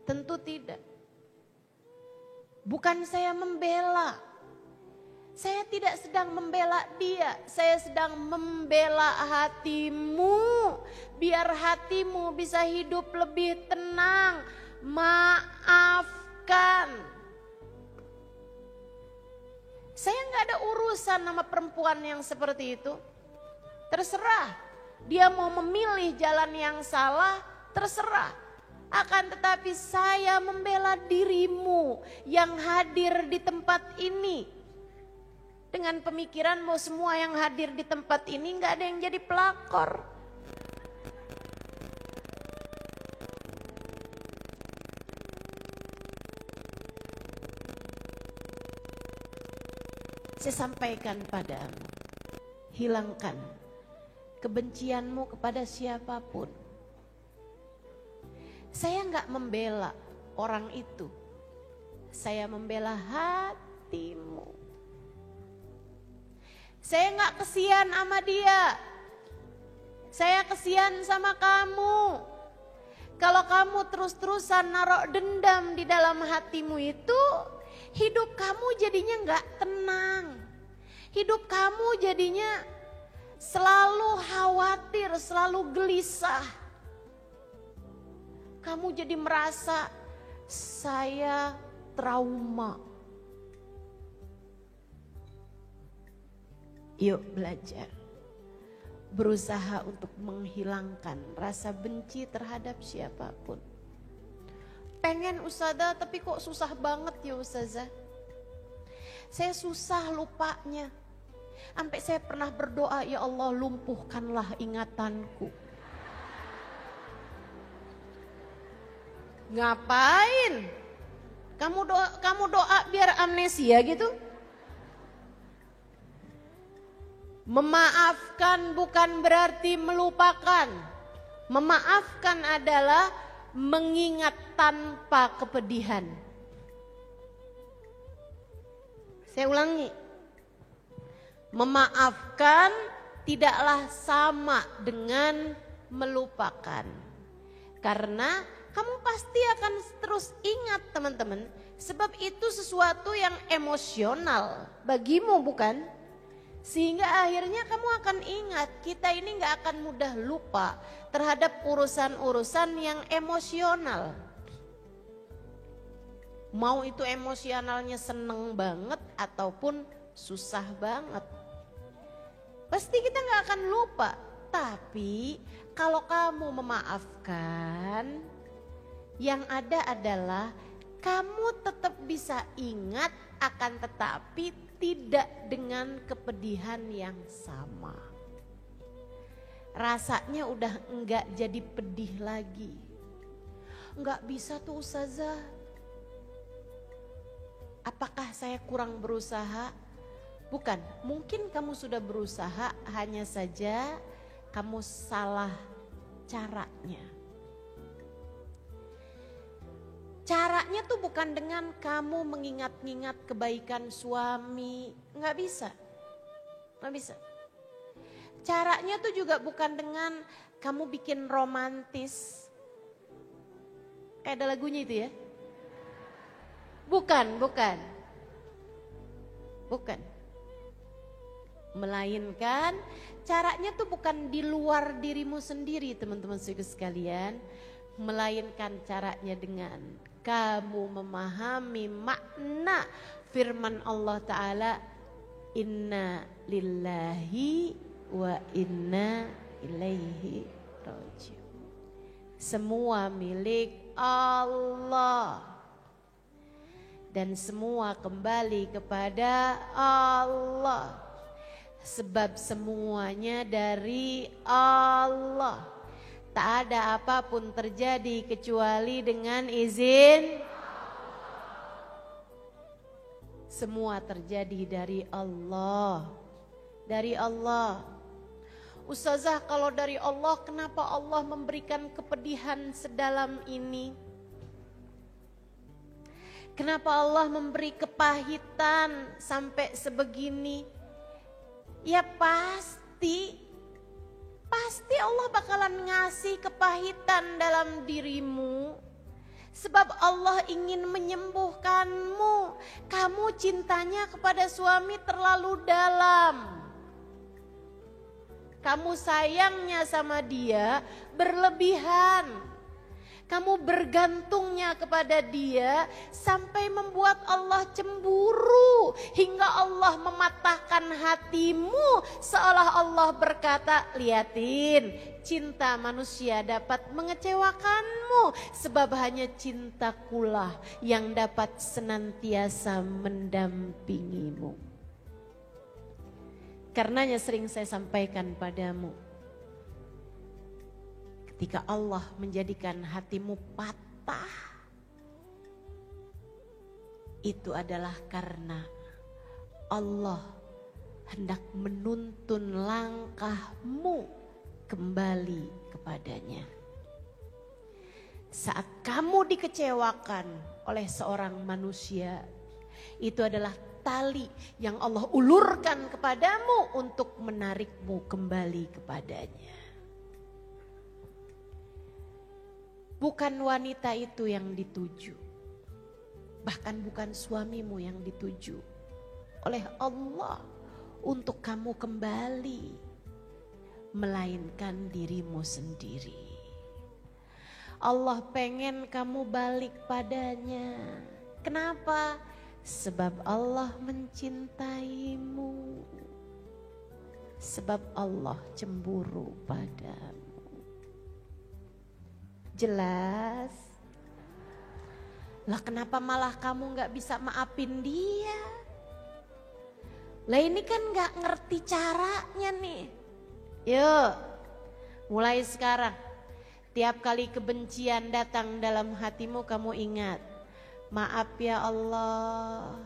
Tentu tidak. Bukan saya membela. Saya tidak sedang membela dia. Saya sedang membela hatimu. Biar hatimu bisa hidup lebih tenang. Maafkan. Saya gak ada urusan sama perempuan yang seperti itu. Terserah. Dia mau memilih jalan yang salah, terserah. Akan tetapi saya membela dirimu yang hadir di tempat ini. Dengan pemikiran mau semua yang hadir di tempat ini gak ada yang jadi pelakor. Saya sampaikan padamu, hilangkan kebencianmu kepada siapapun. Saya gak membela orang itu, saya membela hatimu. Saya gak kesian sama dia, saya kesian sama kamu. Kalau kamu terus-terusan naruh dendam di dalam hatimu itu, hidup kamu jadinya gak tenang. Hidup kamu jadinya selalu khawatir, selalu gelisah. Kamu jadi merasa saya trauma. Yuk belajar. Berusaha untuk menghilangkan rasa benci terhadap siapapun. Pengen Ustazah tapi kok susah banget ya Ustazah. Saya susah lupanya. Sampai saya pernah berdoa, ya Allah lumpuhkanlah ingatanku. Ngapain? Kamu doa biar amnesia gitu? Memaafkan bukan berarti melupakan. Memaafkan adalah mengingat tanpa kepedihan. Saya ulangi. Memaafkan tidaklah sama dengan melupakan. Karena kamu pasti akan terus ingat teman-teman. Sebab itu sesuatu yang emosional bagimu, bukan? Sehingga akhirnya kamu akan ingat, kita ini gak akan mudah lupa terhadap urusan-urusan yang emosional. Mau itu emosionalnya seneng banget ataupun susah banget, pasti kita gak akan lupa. Tapi kalau kamu memaafkan, yang ada adalah kamu tetap bisa ingat, akan tetapi tidak dengan kepedihan yang sama. Rasanya udah enggak jadi pedih lagi. Enggak bisa tuh Ustazah. Apakah saya kurang berusaha? Bukan, mungkin kamu sudah berusaha, hanya saja kamu salah caranya. Caranya tuh bukan dengan kamu mengingat-ingat kebaikan suami, nggak bisa. Caranya tuh juga bukan dengan kamu bikin romantis. Kayak ada lagunya itu ya. Bukan. Melainkan caranya tuh bukan di luar dirimu sendiri, teman-teman sekalian. Melainkan caranya dengan kamu memahami makna firman Allah Ta'ala, inna lillahi wa inna ilaihi raji'un. Semua milik Allah dan semua kembali kepada Allah. Sebab semuanya dari Allah. Tak ada apapun terjadi kecuali dengan izin. Semua terjadi dari Allah. Dari Allah. Ustazah, kalau dari Allah, kenapa Allah memberikan kepedihan sedalam ini? Kenapa Allah memberi kepahitan sampai sebegini? Ya pasti Allah bakalan ngasih kepahitan dalam dirimu. Sebab Allah ingin menyembuhkanmu. Kamu cintanya kepada suami terlalu dalam. Kamu sayangnya sama dia berlebihan. Kamu bergantungnya kepada dia sampai membuat Allah cemburu. Hingga Allah mematahkan hatimu, seolah Allah berkata, liatin, cinta manusia dapat mengecewakanmu. Sebab hanya cintakulah yang dapat senantiasa mendampingimu. Karenanya sering saya sampaikan padamu, ketika Allah menjadikan hatimu patah, itu adalah karena Allah hendak menuntun langkahmu kembali kepadanya. Saat kamu dikecewakan oleh seorang manusia, itu adalah tali yang Allah ulurkan kepadamu untuk menarikmu kembali kepadanya. Bukan wanita itu yang dituju, bahkan bukan suamimu yang dituju oleh Allah untuk kamu kembali, melainkan dirimu sendiri. Allah pengen kamu balik padanya. Kenapa? Sebab Allah mencintaimu. Sebab Allah cemburu padamu. Jelas? Lah kenapa malah kamu gak bisa maafin dia? Lah ini kan gak ngerti caranya nih. Yuk, mulai sekarang. Tiap kali kebencian datang dalam hatimu, kamu ingat. Maaf ya Allah.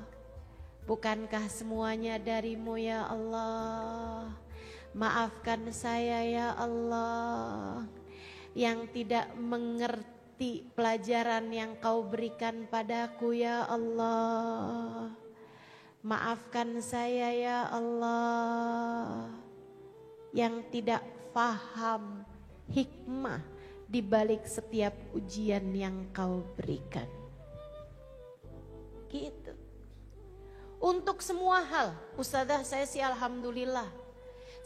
Bukankah semuanya darimu ya Allah? Maafkan saya ya Allah, yang tidak mengerti pelajaran yang kau berikan padaku ya Allah. Maafkan saya ya Allah, yang tidak faham hikmah di balik setiap ujian yang kau berikan. Gitu. Untuk semua hal, Ustazah saya sih alhamdulillah.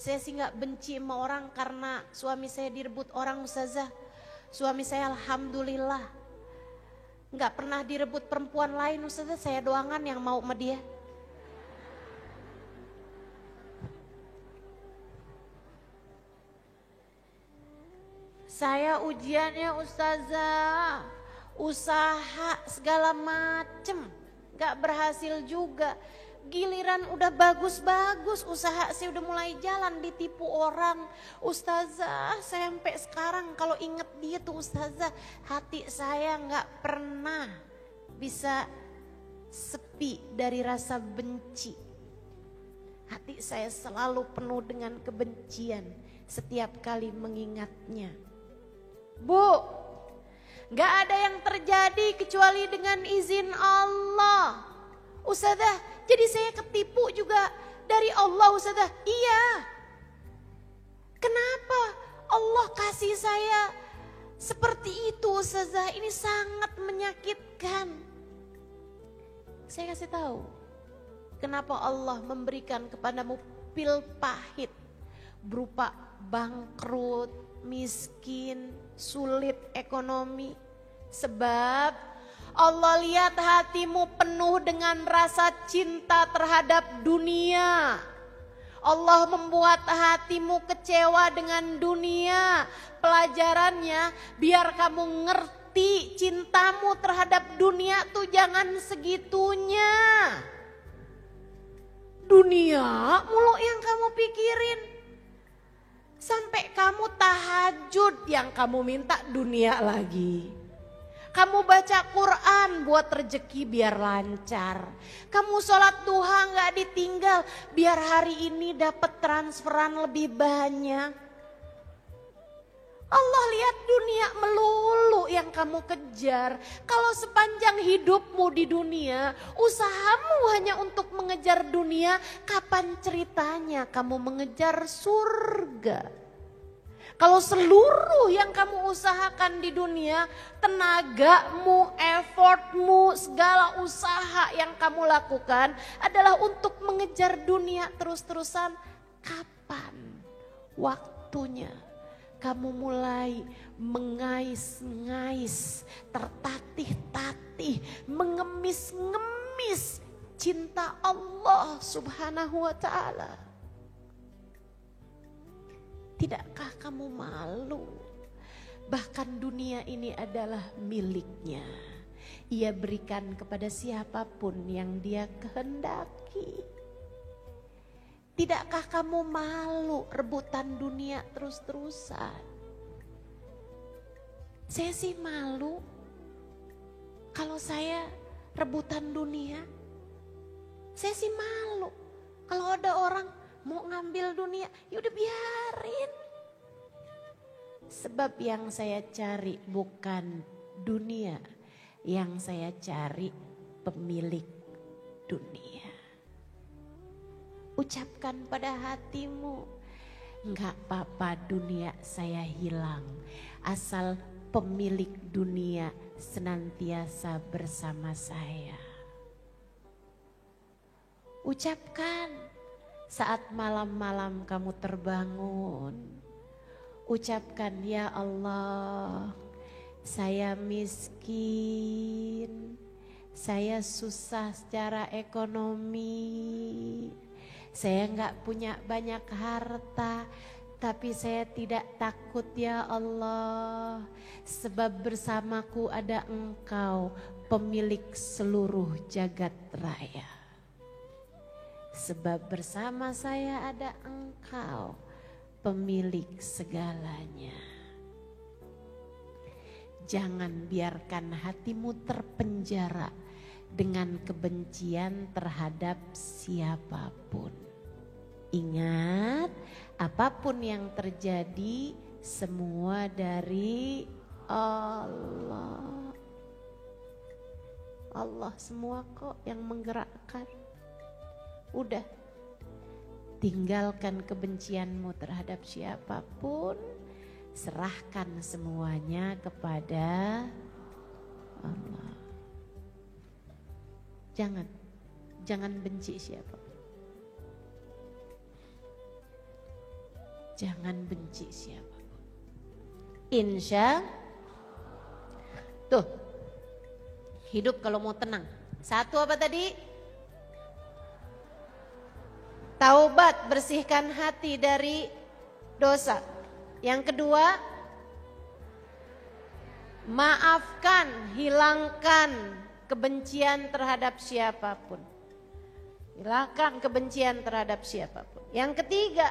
Saya sih gak benci sama orang karena suami saya direbut orang Ustazah. Suami saya alhamdulillah gak pernah direbut perempuan lain Ustazah. Saya doangan yang mau sama dia. Saya ujiannya Ustazah, usaha segala macem, gak berhasil juga. Giliran udah bagus-bagus, usaha saya udah mulai jalan, ditipu orang. Ustazah, saya sampai sekarang kalau inget dia tuh Ustazah, hati saya gak pernah bisa sepi dari rasa benci. Hati saya selalu penuh dengan kebencian setiap kali mengingatnya. Bu, gak ada yang terjadi kecuali dengan izin Allah. Ustazah, jadi saya ketipu juga dari Allah Ustazah. Iya. Kenapa Allah kasih saya seperti itu Ustazah? Ini sangat menyakitkan. Saya kasih tahu. Kenapa Allah memberikan kepadamu pil pahit berupa bangkrut, miskin, sulit ekonomi. Sebab Allah lihat hatimu penuh dengan rasa cinta terhadap dunia. Allah membuat hatimu kecewa dengan dunia. Pelajarannya biar kamu ngerti cintamu terhadap dunia tuh jangan segitunya. Dunia mulu yang kamu pikirin. Sampai kamu tahajud yang kamu minta dunia lagi. Kamu baca Quran buat rezeki biar lancar. Kamu sholat duha gak ditinggal biar hari ini dapat transferan lebih banyak. Allah lihat dunia melulu yang kamu kejar. Kalau sepanjang hidupmu di dunia, usahamu hanya untuk mengejar dunia, kapan ceritanya kamu mengejar surga? Kalau seluruh yang kamu usahakan di dunia, tenagamu, effortmu, segala usaha yang kamu lakukan adalah untuk mengejar dunia terus-terusan, kapan waktunya kamu mulai mengais-ngais, tertatih-tatih, mengemis-ngemis cinta Allah Subhanahu wa ta'ala? Tidakkah kamu malu? Bahkan dunia ini adalah miliknya. Ia berikan kepada siapapun yang dia kehendaki. Tidakkah kamu malu rebutan dunia terus-terusan? Saya sih malu kalau saya rebutan dunia. Saya sih malu kalau ada orang mau ngambil dunia, ya udah biarin. Sebab yang saya cari bukan dunia, yang saya cari pemilik dunia. Ucapkan pada hatimu, enggak apa-apa dunia saya hilang, asal pemilik dunia senantiasa bersama saya. Ucapkan saat malam-malam kamu terbangun. Ucapkan, ya Allah, saya miskin, saya susah secara ekonomi. Saya enggak punya banyak harta, tapi saya tidak takut ya Allah. Sebab bersamaku ada Engkau, pemilik seluruh jagat raya. Sebab bersama saya ada Engkau, pemilik segalanya. Jangan biarkan hatimu terpenjara dengan kebencian terhadap siapapun. Ingat, apapun yang terjadi semua dari Allah. Allah semua kok yang menggerakkan. Udah, tinggalkan kebencianmu terhadap siapapun, serahkan semuanya kepada Allah. Jangan benci siapa. Jangan benci siapa. Insya tuh hidup kalau mau tenang. Satu apa tadi? Taubat, bersihkan hati dari dosa. Yang kedua, maafkan, hilangkan kebencian terhadap siapapun. Hilangkan kebencian terhadap siapapun. Yang ketiga,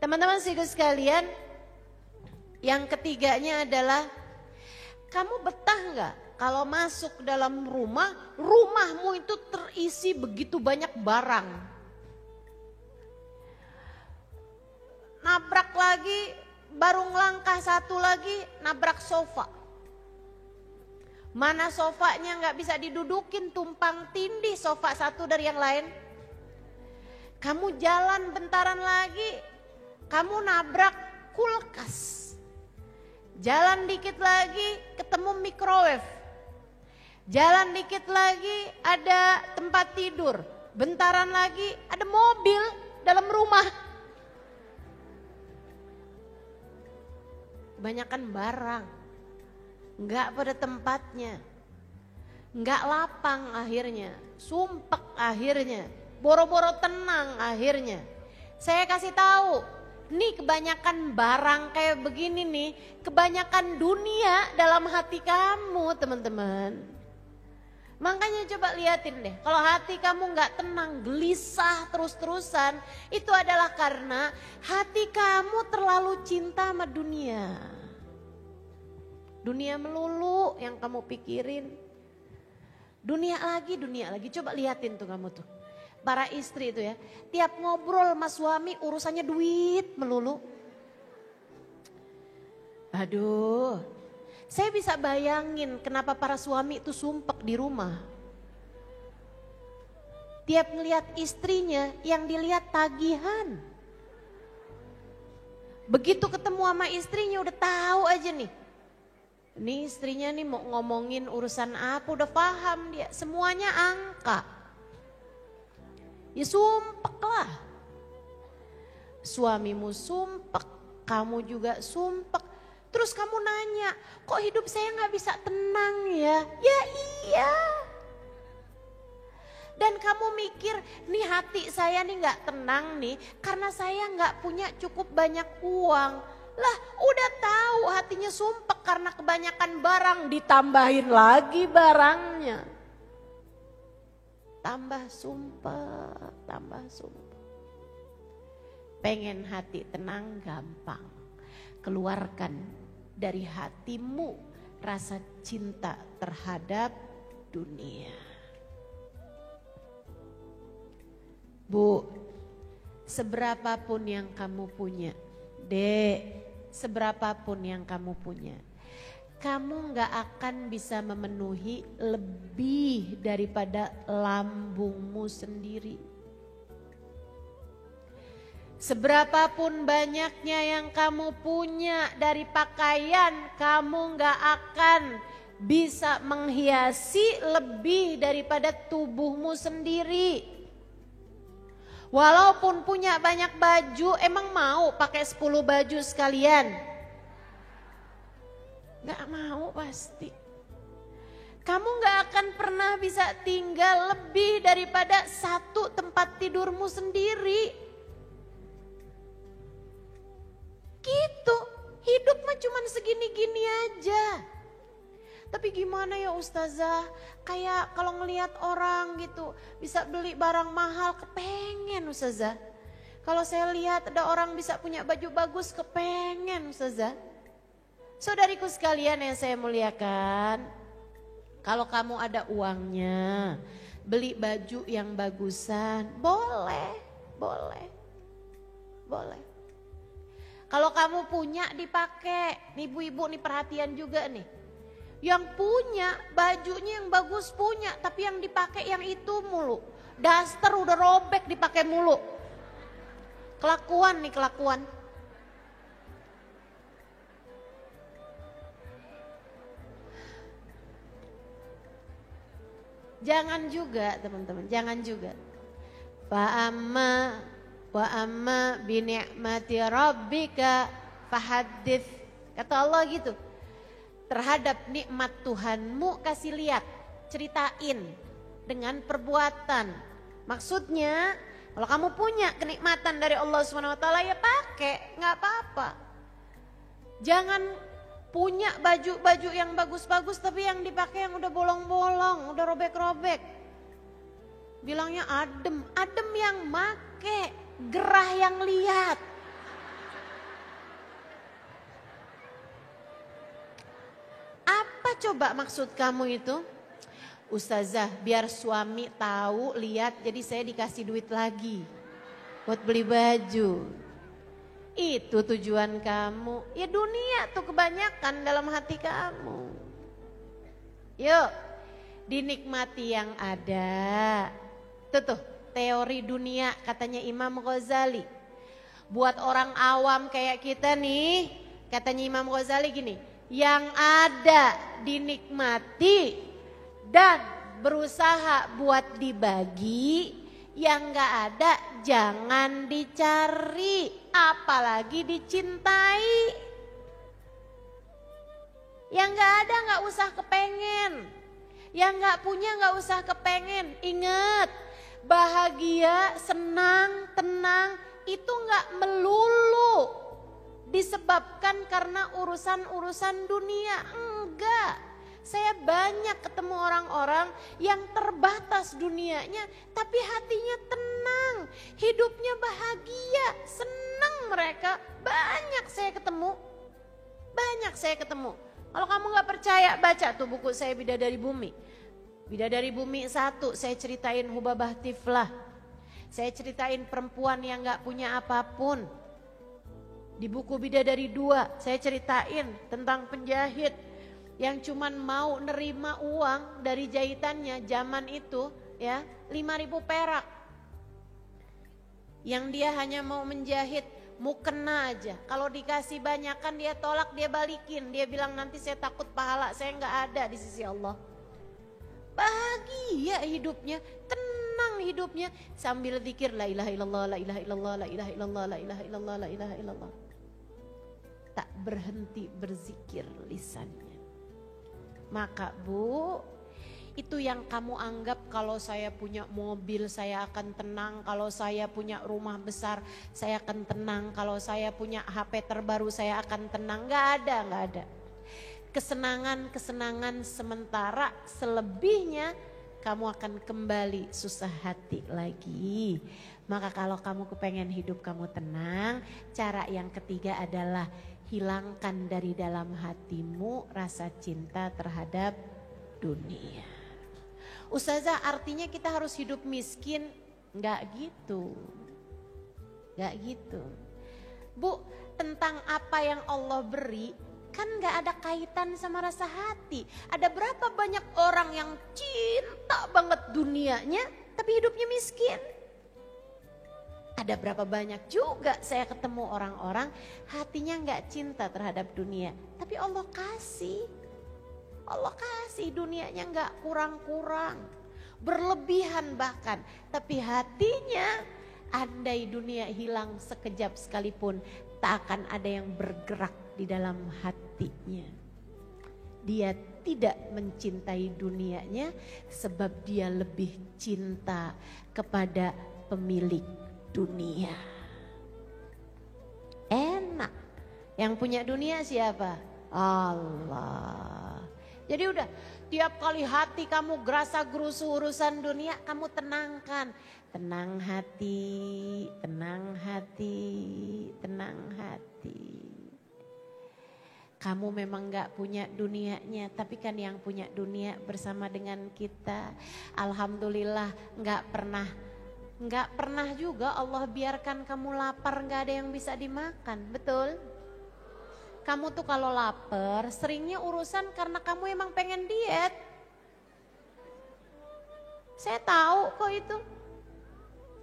teman-teman sekalian, yang ketiganya adalah kamu betah nggak kalau masuk dalam rumahmu itu terisi begitu banyak barang. Nabrak lagi, baru ngelangkah satu lagi, nabrak sofa. Mana sofanya nggak bisa didudukin, tumpang tindih sofa satu dari yang lain. Kamu jalan bentaran lagi, kamu nabrak kulkas. Jalan dikit lagi ketemu microwave. Jalan dikit lagi ada tempat tidur. Bentaran lagi ada mobil dalam rumah. Kebanyakan barang, nggak pada tempatnya, nggak lapang akhirnya, sumpek akhirnya, boro-boro tenang akhirnya. Saya kasih tahu, nih kebanyakan barang kayak begini nih, kebanyakan dunia dalam hati kamu teman-teman. Makanya coba liatin deh, kalau hati kamu nggak tenang, gelisah terus-terusan, itu adalah karena hati kamu terlalu cinta sama dunia. Dunia melulu yang kamu pikirin. Dunia lagi. Coba liatin tuh kamu tuh. Para istri itu ya, tiap ngobrol sama suami urusannya duit melulu. Aduh, saya bisa bayangin kenapa para suami itu sumpek di rumah. Tiap ngeliat istrinya yang dilihat tagihan. Begitu ketemu sama istrinya udah tahu aja nih. Ini istrinya nih mau ngomongin urusan apa, udah paham dia. Semuanya angka. Ya sumpek lah. Suamimu sumpek, kamu juga sumpek. Terus kamu nanya, kok hidup saya gak bisa tenang ya? Ya iya. Dan kamu mikir, nih hati saya nih gak tenang nih karena saya gak punya cukup banyak uang. Lah udah tahu hatinya sumpek karena kebanyakan barang, ditambahin lagi barangnya. Tambah sumpek. Pengen hati tenang gampang. Keluarkan dari hatimu rasa cinta terhadap dunia. Bu, seberapapun yang kamu punya, Dek, seberapapun yang kamu punya, kamu gak akan bisa memenuhi lebih daripada lambungmu sendiri. Seberapapun banyaknya yang kamu punya dari pakaian, kamu gak akan bisa menghiasi lebih daripada tubuhmu sendiri. Walaupun punya banyak baju, emang mau pakai 10 baju sekalian? Gak mau pasti. Kamu gak akan pernah bisa tinggal lebih daripada satu tempat tidurmu sendiri. Gitu, hidup mah cuman segini-gini aja. Tapi gimana ya Ustazah, kayak kalau ngelihat orang gitu bisa beli barang mahal, kepengen Ustazah. Kalau saya lihat ada orang bisa punya baju bagus, kepengen Ustazah. Saudariku sekalian yang saya muliakan, kalau kamu ada uangnya, beli baju yang bagusan, boleh. Kalau kamu punya dipakai, nih ibu-ibu nih perhatian juga nih. Yang punya bajunya yang bagus punya, tapi yang dipakai yang itu mulu. Daster udah robek dipakai mulu. Kelakuan nih kelakuan. Jangan juga teman-teman, jangan juga. Wa amma bi ni'mati rabbika fahaddits. Kata Allah gitu. Terhadap nikmat Tuhanmu kasih lihat, ceritain dengan perbuatan. Maksudnya kalau kamu punya kenikmatan dari Allah SWT ya pakai, nggak apa-apa. Jangan punya baju-baju yang bagus-bagus tapi yang dipakai yang udah bolong-bolong, udah robek-robek. Bilangnya adem, adem yang make, gerah yang lihat. Apa coba maksud kamu itu? Ustazah, biar suami tahu, lihat, jadi saya dikasih duit lagi buat beli baju. Itu tujuan kamu. Ya dunia tuh kebanyakan dalam hati kamu. Yuk, dinikmati yang ada. Tuh, teori dunia katanya Imam Ghazali. Buat orang awam kayak kita nih, katanya Imam Ghazali gini. Yang ada dinikmati dan berusaha buat dibagi, yang gak ada jangan dicari, apalagi dicintai. Yang gak ada gak usah kepengen, yang gak punya gak usah kepengen. Ingat, bahagia, senang, tenang itu gak melulu disebabkan karena urusan-urusan dunia, enggak. Saya banyak ketemu orang-orang yang terbatas dunianya tapi hatinya tenang, hidupnya bahagia, senang mereka. Banyak saya ketemu, banyak saya ketemu. Kalau kamu gak percaya baca tuh buku saya Bidadari Bumi. Bidadari Bumi 1 saya ceritain Hubabah Tiflah. Saya ceritain perempuan yang gak punya apapun. Di buku Bidadari 2 saya ceritain tentang penjahit yang cuman mau nerima uang dari jahitannya zaman itu ya 5.000 perak. Yang dia hanya mau menjahit mukena aja. Kalau dikasih banyakan dia tolak, dia balikin. Dia bilang nanti saya takut pahala saya nggak ada di sisi Allah. Bahagia hidupnya, tenang hidupnya sambil zikir la ilaha illallah, la ilaha illallah, la ilaha illallah, la ilaha illallah, la ilaha illallah. Tak berhenti berzikir lisannya. Maka Bu, itu yang kamu anggap kalau saya punya mobil saya akan tenang, kalau saya punya rumah besar saya akan tenang, kalau saya punya HP terbaru saya akan tenang. Gak ada. Kesenangan sementara, selebihnya kamu akan kembali susah hati lagi. Maka kalau kamu kepengen hidup kamu tenang, cara yang ketiga adalah hilangkan dari dalam hatimu rasa cinta terhadap dunia. Ustazah, artinya kita harus hidup miskin? Enggak gitu. Enggak gitu. Bu, tentang apa yang Allah beri kan enggak ada kaitan sama rasa hati. Ada berapa banyak orang yang cinta banget dunianya tapi hidupnya miskin? Ada berapa banyak juga saya ketemu orang-orang hatinya nggak cinta terhadap dunia. Tapi Allah kasih dunianya nggak kurang-kurang. Berlebihan bahkan. Tapi hatinya andai dunia hilang sekejap sekalipun tak akan ada yang bergerak di dalam hatinya. Dia tidak mencintai dunianya sebab dia lebih cinta kepada pemilik dunia. Enak. Yang punya dunia siapa? Allah. Jadi udah tiap kali hati kamu gerasa gerusu urusan dunia, kamu tenangkan. Tenang hati, tenang hati, tenang hati. Kamu memang gak punya dunianya, tapi kan yang punya dunia bersama dengan kita. Alhamdulillah Nggak pernah juga Allah biarkan kamu lapar, nggak ada yang bisa dimakan, betul? Kamu tuh kalau lapar seringnya urusan karena kamu emang pengen diet. Saya tahu kok itu.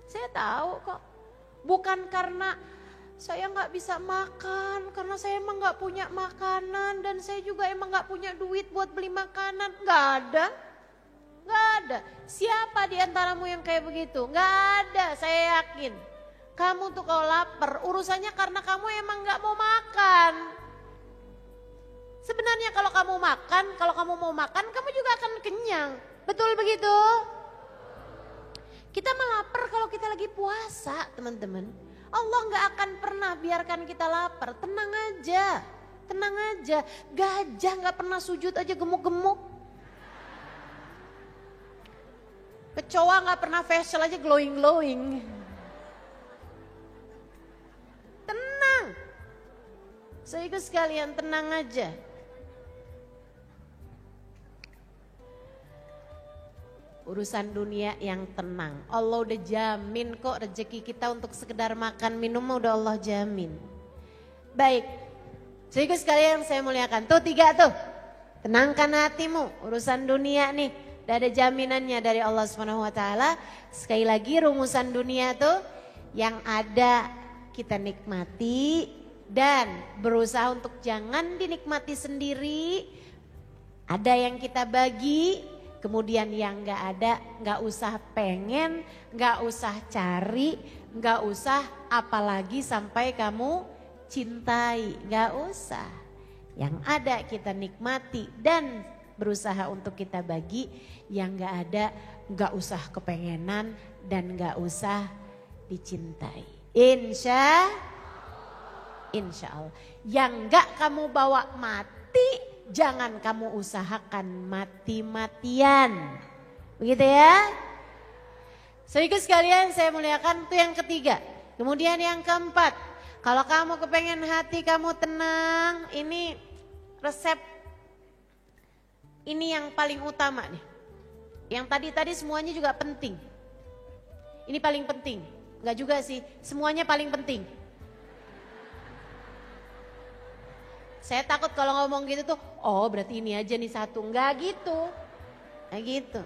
Saya tahu kok. Bukan karena saya nggak bisa makan, karena saya emang nggak punya makanan dan saya juga emang nggak punya duit buat beli makanan, nggak ada. Nggak ada. Siapa di antaramu yang kayak begitu? Nggak ada, saya yakin. Kamu tuh kalau lapar, urusannya karena kamu emang nggak mau makan. Sebenarnya kalau kamu makan, kalau kamu mau makan, kamu juga akan kenyang. Betul begitu? Kita melapar kalau kita lagi puasa, teman-teman. Allah nggak akan pernah biarkan kita lapar. Tenang aja, tenang aja. Gajah nggak pernah sujud aja gemuk-gemuk. Kecoa nggak pernah facial aja glowing-glowing. Tenang. Sehingga sekalian tenang aja. Urusan dunia yang tenang. Allah udah jamin kok rezeki kita untuk sekedar makan minum udah Allah jamin. Baik. Sehingga sekalian saya muliakan. Tuh 3 tuh. Tenangkan hatimu. Urusan dunia nih. Udah ada jaminannya dari Allah SWT. Sekali lagi rumusan dunia tuh. Yang ada kita nikmati. Dan berusaha untuk jangan dinikmati sendiri. Ada yang kita bagi. Kemudian yang gak ada, gak usah pengen, gak usah cari, gak usah apalagi sampai kamu cintai, gak usah. Yang ada kita nikmati dan berusaha untuk kita bagi, yang gak ada gak usah kepengenan dan gak usah dicintai. Insya Allah. Yang gak kamu bawa mati, jangan kamu usahakan mati-matian. Begitu ya. Sehingga sekalian saya muliakan itu yang ketiga. Kemudian yang keempat. Kalau kamu kepengen hati kamu tenang. Ini resep. Ini yang paling utama nih. Yang tadi semuanya juga penting. Ini paling penting. Enggak juga sih. Semuanya paling penting. Saya takut kalau ngomong gitu tuh, oh berarti ini aja nih satu. Enggak gitu. Enggak gitu.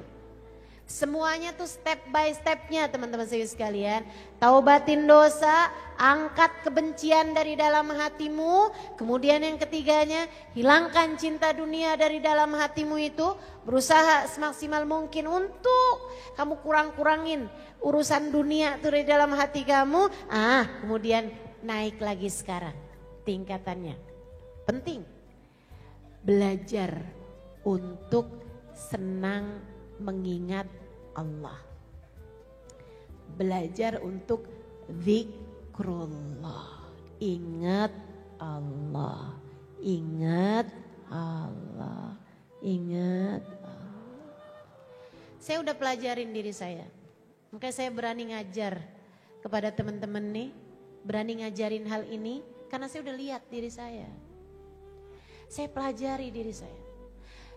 Semuanya tuh step by stepnya teman-teman sekalian. Taubatin dosa, angkat kebencian dari dalam hatimu. Kemudian yang ketiganya, hilangkan cinta dunia dari dalam hatimu itu. Berusaha semaksimal mungkin untuk kamu kurang-kurangin urusan dunia tuh dari dalam hati kamu. Kemudian naik lagi sekarang tingkatannya. Penting belajar untuk senang mengingat Allah. Belajar untuk zikrullah. Ingat Allah. Ingat Allah. Ingat Allah. Saya udah pelajarin diri saya. Makanya saya berani ngajar kepada teman-teman nih. Berani ngajarin hal ini karena saya udah lihat diri saya. Saya pelajari diri saya.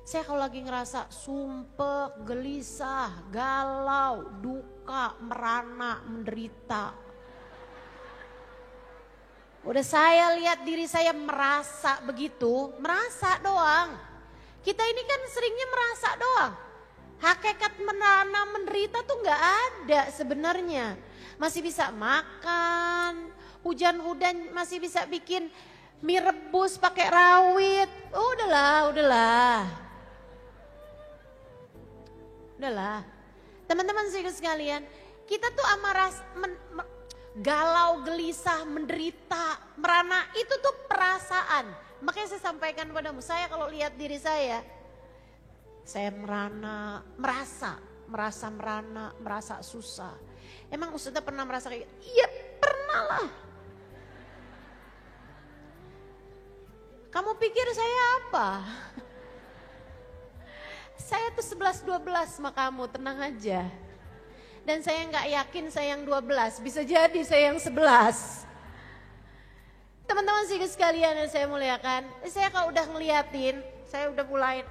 Saya kalau lagi ngerasa sumpek, gelisah, galau, duka, merana, menderita. Udah saya lihat diri saya merasa begitu, merasa doang. Kita ini kan seringnya merasa doang. Hakikat merana, menderita tuh gak ada sebenarnya. Masih bisa makan, hujan-hujan masih bisa bikin mie rebus pakai rawit. Udahlah. Teman-teman sekalian, kita tuh galau, gelisah, menderita, merana, itu tuh perasaan. Makanya saya sampaikan padamu, saya kalau lihat diri saya merana, merasa susah. Emang Ustazah pernah merasa kayak, iya pernah lah. Kamu pikir saya apa? Saya tuh 11-12 sama kamu, tenang aja. Dan saya gak yakin saya yang 12, bisa jadi saya yang 11. Teman-teman sekalian yang saya muliakan, saya kalau udah ngeliatin, saya udah mulai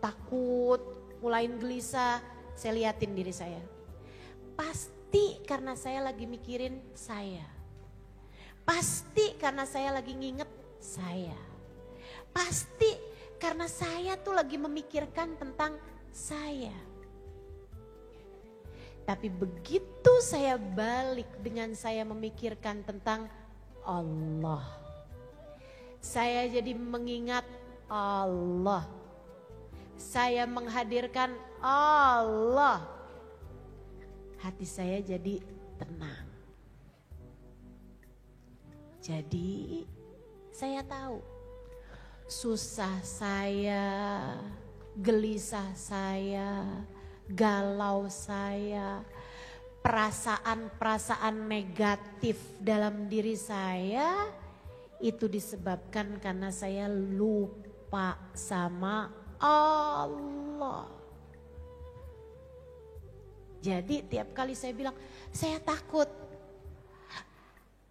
takut, mulai gelisah, saya liatin diri saya. Pasti karena saya lagi mikirin saya. Pasti karena saya lagi nginget saya. Pasti karena saya tuh lagi memikirkan tentang saya. Tapi begitu saya balik dengan saya memikirkan tentang Allah, saya jadi mengingat Allah. saya menghadirkan Allah, hati saya jadi tenang. Jadi saya tahu susah saya, gelisah saya, galau saya, perasaan-perasaan negatif dalam diri saya itu disebabkan karena saya lupa sama Allah. Jadi tiap kali saya bilang, saya takut.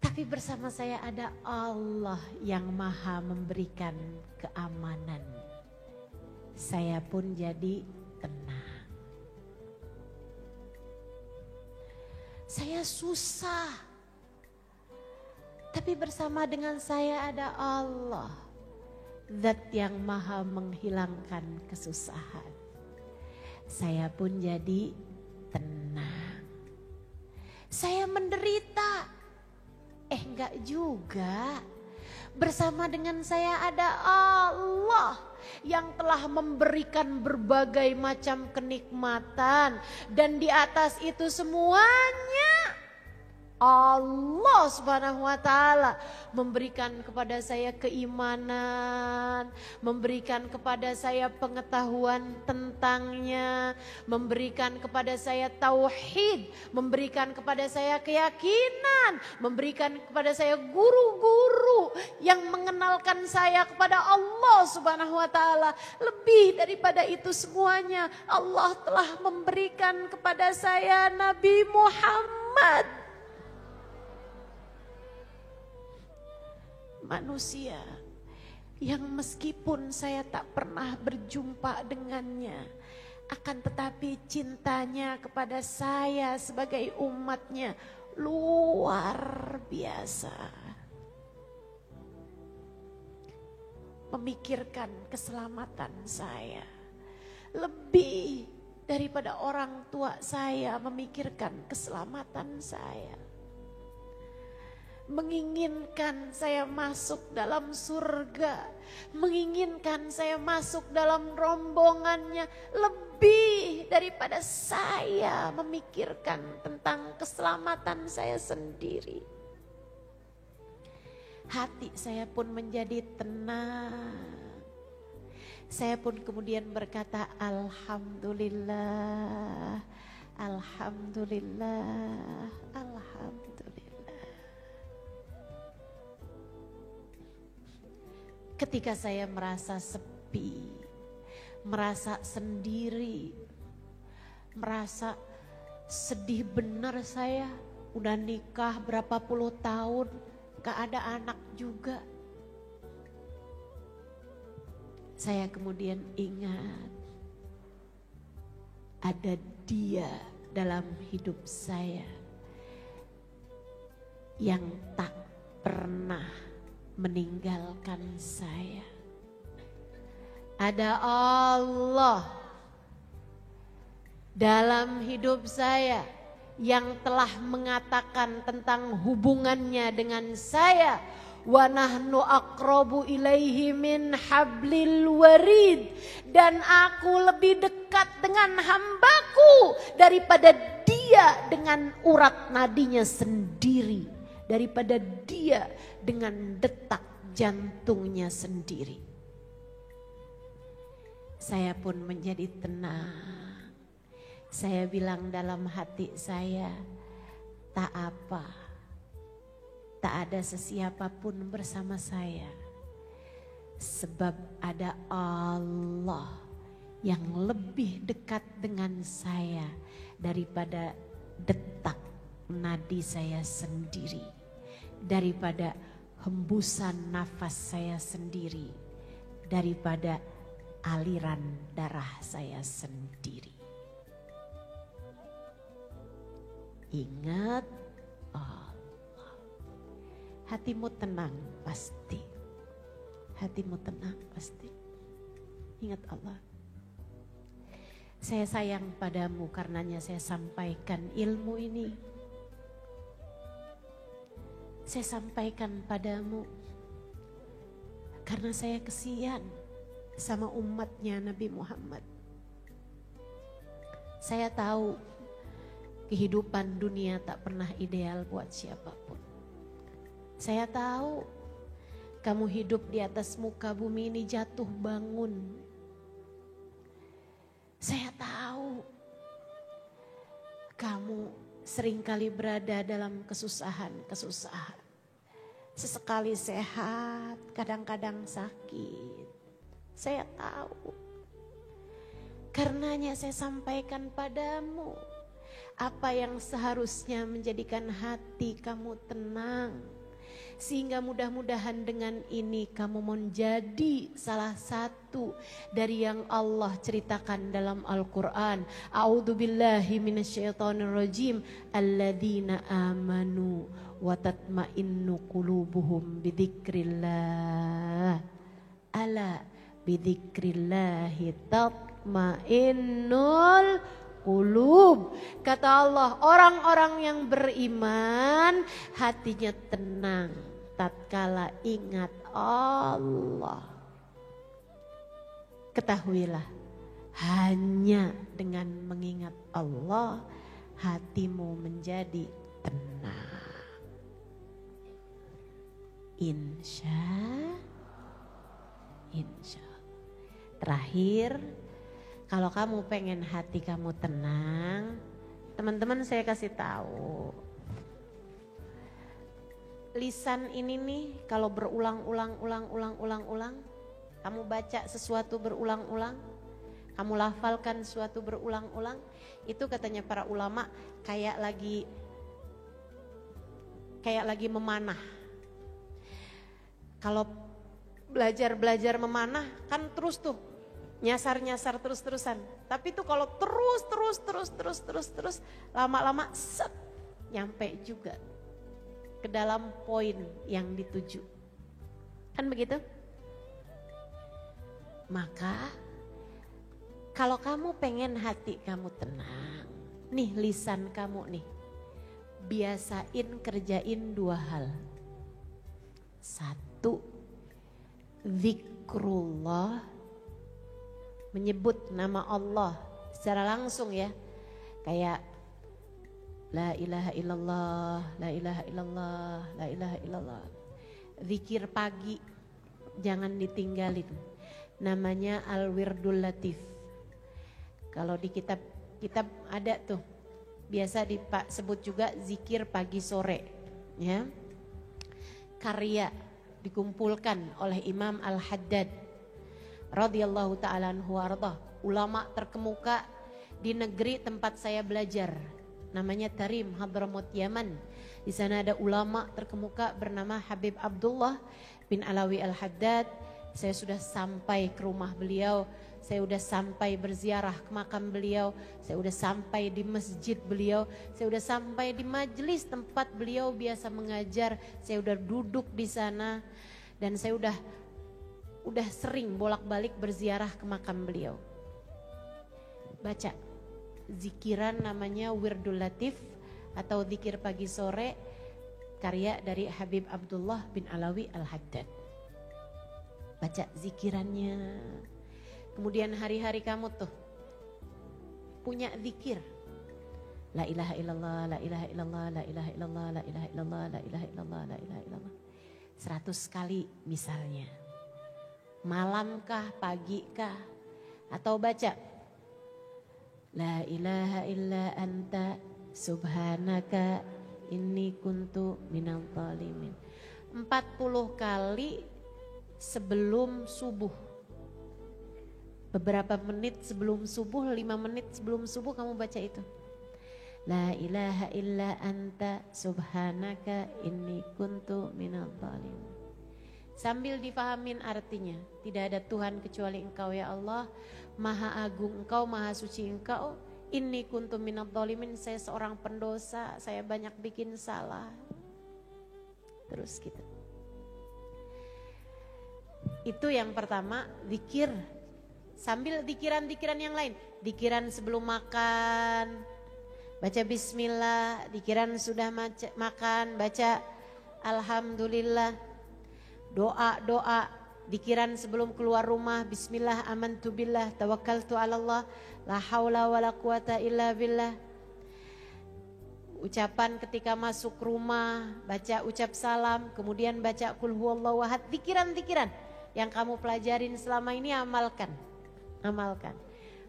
Tapi bersama saya ada Allah yang maha memberikan keamanan. Saya pun jadi tenang. Saya susah. Tapi bersama dengan saya ada Allah. Zat yang maha menghilangkan kesusahan. Saya pun jadi tenang. Saya menderita. Enggak juga. Bersama dengan saya ada Allah yang telah memberikan berbagai macam kenikmatan. Dan di atas itu semuanya Allah Subhanahu wa taala memberikan kepada saya keimanan, memberikan kepada saya pengetahuan tentangnya, memberikan kepada saya tauhid, memberikan kepada saya keyakinan, memberikan kepada saya guru-guru yang mengenalkan saya kepada Allah Subhanahu wa taala. Lebih daripada itu semuanya, Allah telah memberikan kepada saya Nabi Muhammad. Manusia yang meskipun saya tak pernah berjumpa dengannya, akan tetapi cintanya kepada saya sebagai umatnya luar biasa. Memikirkan keselamatan saya lebih daripada orang tua saya memikirkan keselamatan saya. Menginginkan saya masuk dalam surga, menginginkan saya masuk dalam rombongannya lebih daripada saya memikirkan tentang keselamatan saya sendiri. Hati saya pun menjadi tenang. Saya pun kemudian berkata alhamdulillah, alhamdulillah, alhamdulillah. Ketika saya merasa sepi, merasa sendiri, merasa sedih benar saya. Udah nikah berapa puluh tahun, gak ada anak juga. Saya kemudian ingat ada Dia dalam hidup saya yang tak pernah meninggalkan saya. Ada Allah dalam hidup saya yang telah mengatakan tentang hubungannya dengan saya. Wa nahnu aqrabu ilaihi min hablil warid. Dan aku lebih dekat dengan hambaku daripada dia dengan urat nadinya sendiri, daripada dia dengan detak jantungnya sendiri. Saya pun menjadi tenang. Saya bilang dalam hati saya, tak apa, tak ada sesiapapun bersama saya. Sebab ada Allah yang lebih dekat dengan saya daripada detak nadi saya sendiri, daripada hembusan nafas saya sendiri, daripada aliran darah saya sendiri. Ingat Allah. Hatimu tenang pasti. Hatimu tenang pasti. Ingat Allah. Saya sayang padamu karenanya saya sampaikan ilmu ini. Saya sampaikan padamu karena saya kesian sama umatnya Nabi Muhammad. Saya tahu kehidupan dunia tak pernah ideal buat siapapun. Saya tahu kamu hidup di atas muka bumi ini jatuh bangun. Saya tahu kamu seringkali berada dalam kesusahan. Sesekali sehat, kadang-kadang sakit. Saya tahu. Karenanya saya sampaikan padamu apa yang seharusnya menjadikan hati kamu tenang. Sehingga mudah-mudahan dengan ini kamu menjadi salah satu dari yang Allah ceritakan dalam Al-Quran. A'udzubillahi minasyaitonirrajim. Alladzina amanu wa tatma'innu qulubuhum bidzikrillah. Ala bidzikrillahi tatma'innul qulub. Kata Allah, orang-orang yang beriman hatinya tenang tatkala ingat Allah. Ketahuilah, hanya dengan mengingat Allah hatimu menjadi tenang. Insya Allah. Terakhir, kalau kamu pengen hati kamu tenang, teman-teman saya kasih tahu. Lisan ini nih kalau berulang-ulang, kamu baca sesuatu berulang-ulang, kamu lafalkan sesuatu berulang-ulang, itu katanya para ulama kayak lagi memanah. Kalau belajar memanah kan terus tuh nyasar terus-terusan. Tapi tuh kalau terus lama-lama set nyampe juga ke dalam poin yang dituju. Kan begitu? Maka kalau kamu pengen hati kamu tenang, nih lisan kamu nih, biasain kerjain 2 hal. 1, zikrullah, menyebut nama Allah secara langsung ya. Kayak la ilaha illallah, la ilaha illallah, la ilaha illallah. Zikir pagi jangan ditinggalin. Namanya al-wirdul latif. Kalau di kitab ada tuh. Biasa disebut juga zikir pagi sore, ya. Karya dikumpulkan oleh Imam Al-Haddad radhiyallahu ta'ala anhu warḍah, ulama terkemuka di negeri tempat saya belajar, namanya Tarim, Hadramaut, Yaman. Di sana ada ulama terkemuka bernama Habib Abdullah bin Alawi Al-Haddad. Saya sudah sampai ke rumah beliau, saya sudah sampai berziarah ke makam beliau, saya sudah sampai di masjid beliau, saya sudah sampai di majelis tempat beliau biasa mengajar, saya sudah duduk di sana dan saya udah sering bolak-balik berziarah ke makam beliau. Baca zikiran namanya Wirdul Latif atau zikir pagi sore, karya dari Habib Abdullah bin Alawi Al-Haddad. Baca zikirannya. Kemudian hari-hari kamu tuh punya zikir. La ilaha illallah, la ilaha illallah, la ilaha illallah, la ilaha illallah, la ilaha illallah, la ilaha illallah. 100 kali misalnya. Malamkah, pagikah, atau baca la ilaha illa anta subhanaka inni kuntu minal zalimin 40 kali sebelum subuh. Beberapa menit sebelum subuh, 5 menit sebelum subuh kamu baca itu. La ilaha illa anta subhanaka inni kuntu minal zalimin. Sambil difahamin artinya, tidak ada Tuhan kecuali Engkau ya Allah, Maha Agung Engkau, Maha Suci Engkau. Inni kuntu minadh dhalimin, saya seorang pendosa, saya banyak bikin salah. Terus gitu. Itu yang pertama, zikir. Sambil zikiran-zikiran yang lain, zikiran sebelum makan, baca bismillah, zikiran sudah makan, baca alhamdulillah. Doa-doa Dikiran sebelum keluar rumah, bismillah, amantu billah, tawakkaltu ala Allah, la haula wala quwata illa billah. Ucapan ketika masuk rumah, baca ucap salam, kemudian baca qul huwallahu ahad. Dikiran-dikiran yang kamu pelajarin selama ini amalkan. Amalkan.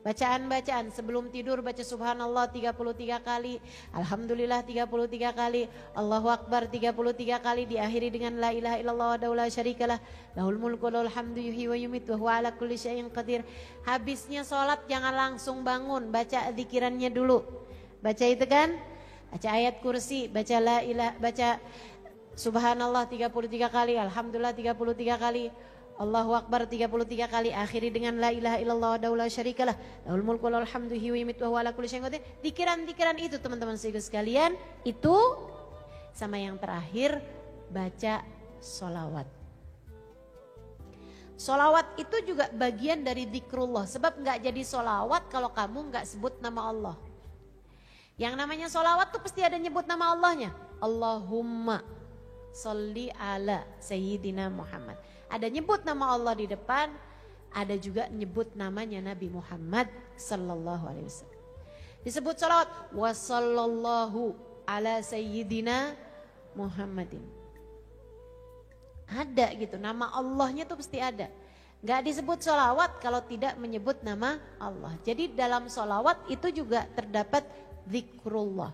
Bacaan-bacaan sebelum tidur baca subhanallah 33 kali, alhamdulillah 33 kali, Allahu akbar 33 kali, diakhiri dengan la ilaha illallah wa la syarikalah, lahul mulku wa lahul hamdu yuhyi wa yumiitu wa huwa ala kulli syai'in qadir. Habisnya sholat jangan langsung bangun, baca zikirannya dulu. Baca itu kan? Baca ayat kursi, baca la ilaha, baca subhanallah 33 kali, alhamdulillah 33 kali, Allahu akbar 33 kali, akhiri dengan la ilaha illallah wa la syarikalah, lahul mulku wa lahul hamdu yuhyi wa yumiitu wa huwa ala kulli syai'in qadir. Dikiran-dikiran itu teman-teman sekalian, itu sama yang terakhir baca solawat. Solawat itu juga bagian dari zikrullah, sebab nggak jadi solawat kalau kamu nggak sebut nama Allah. Yang namanya solawat tuh pasti ada nyebut nama Allahnya. Allahumma sholli ala sayyidina Muhammad. Ada nyebut nama Allah di depan, ada juga nyebut namanya Nabi Muhammad sallallahu alaihi wasallam. Disebut salawat wa sallallahu ala sayyidina Muhammadin. Ada gitu, nama Allahnya tuh pasti ada. Gak disebut salawat kalau tidak menyebut nama Allah. Jadi dalam salawat itu juga terdapat zikrullah.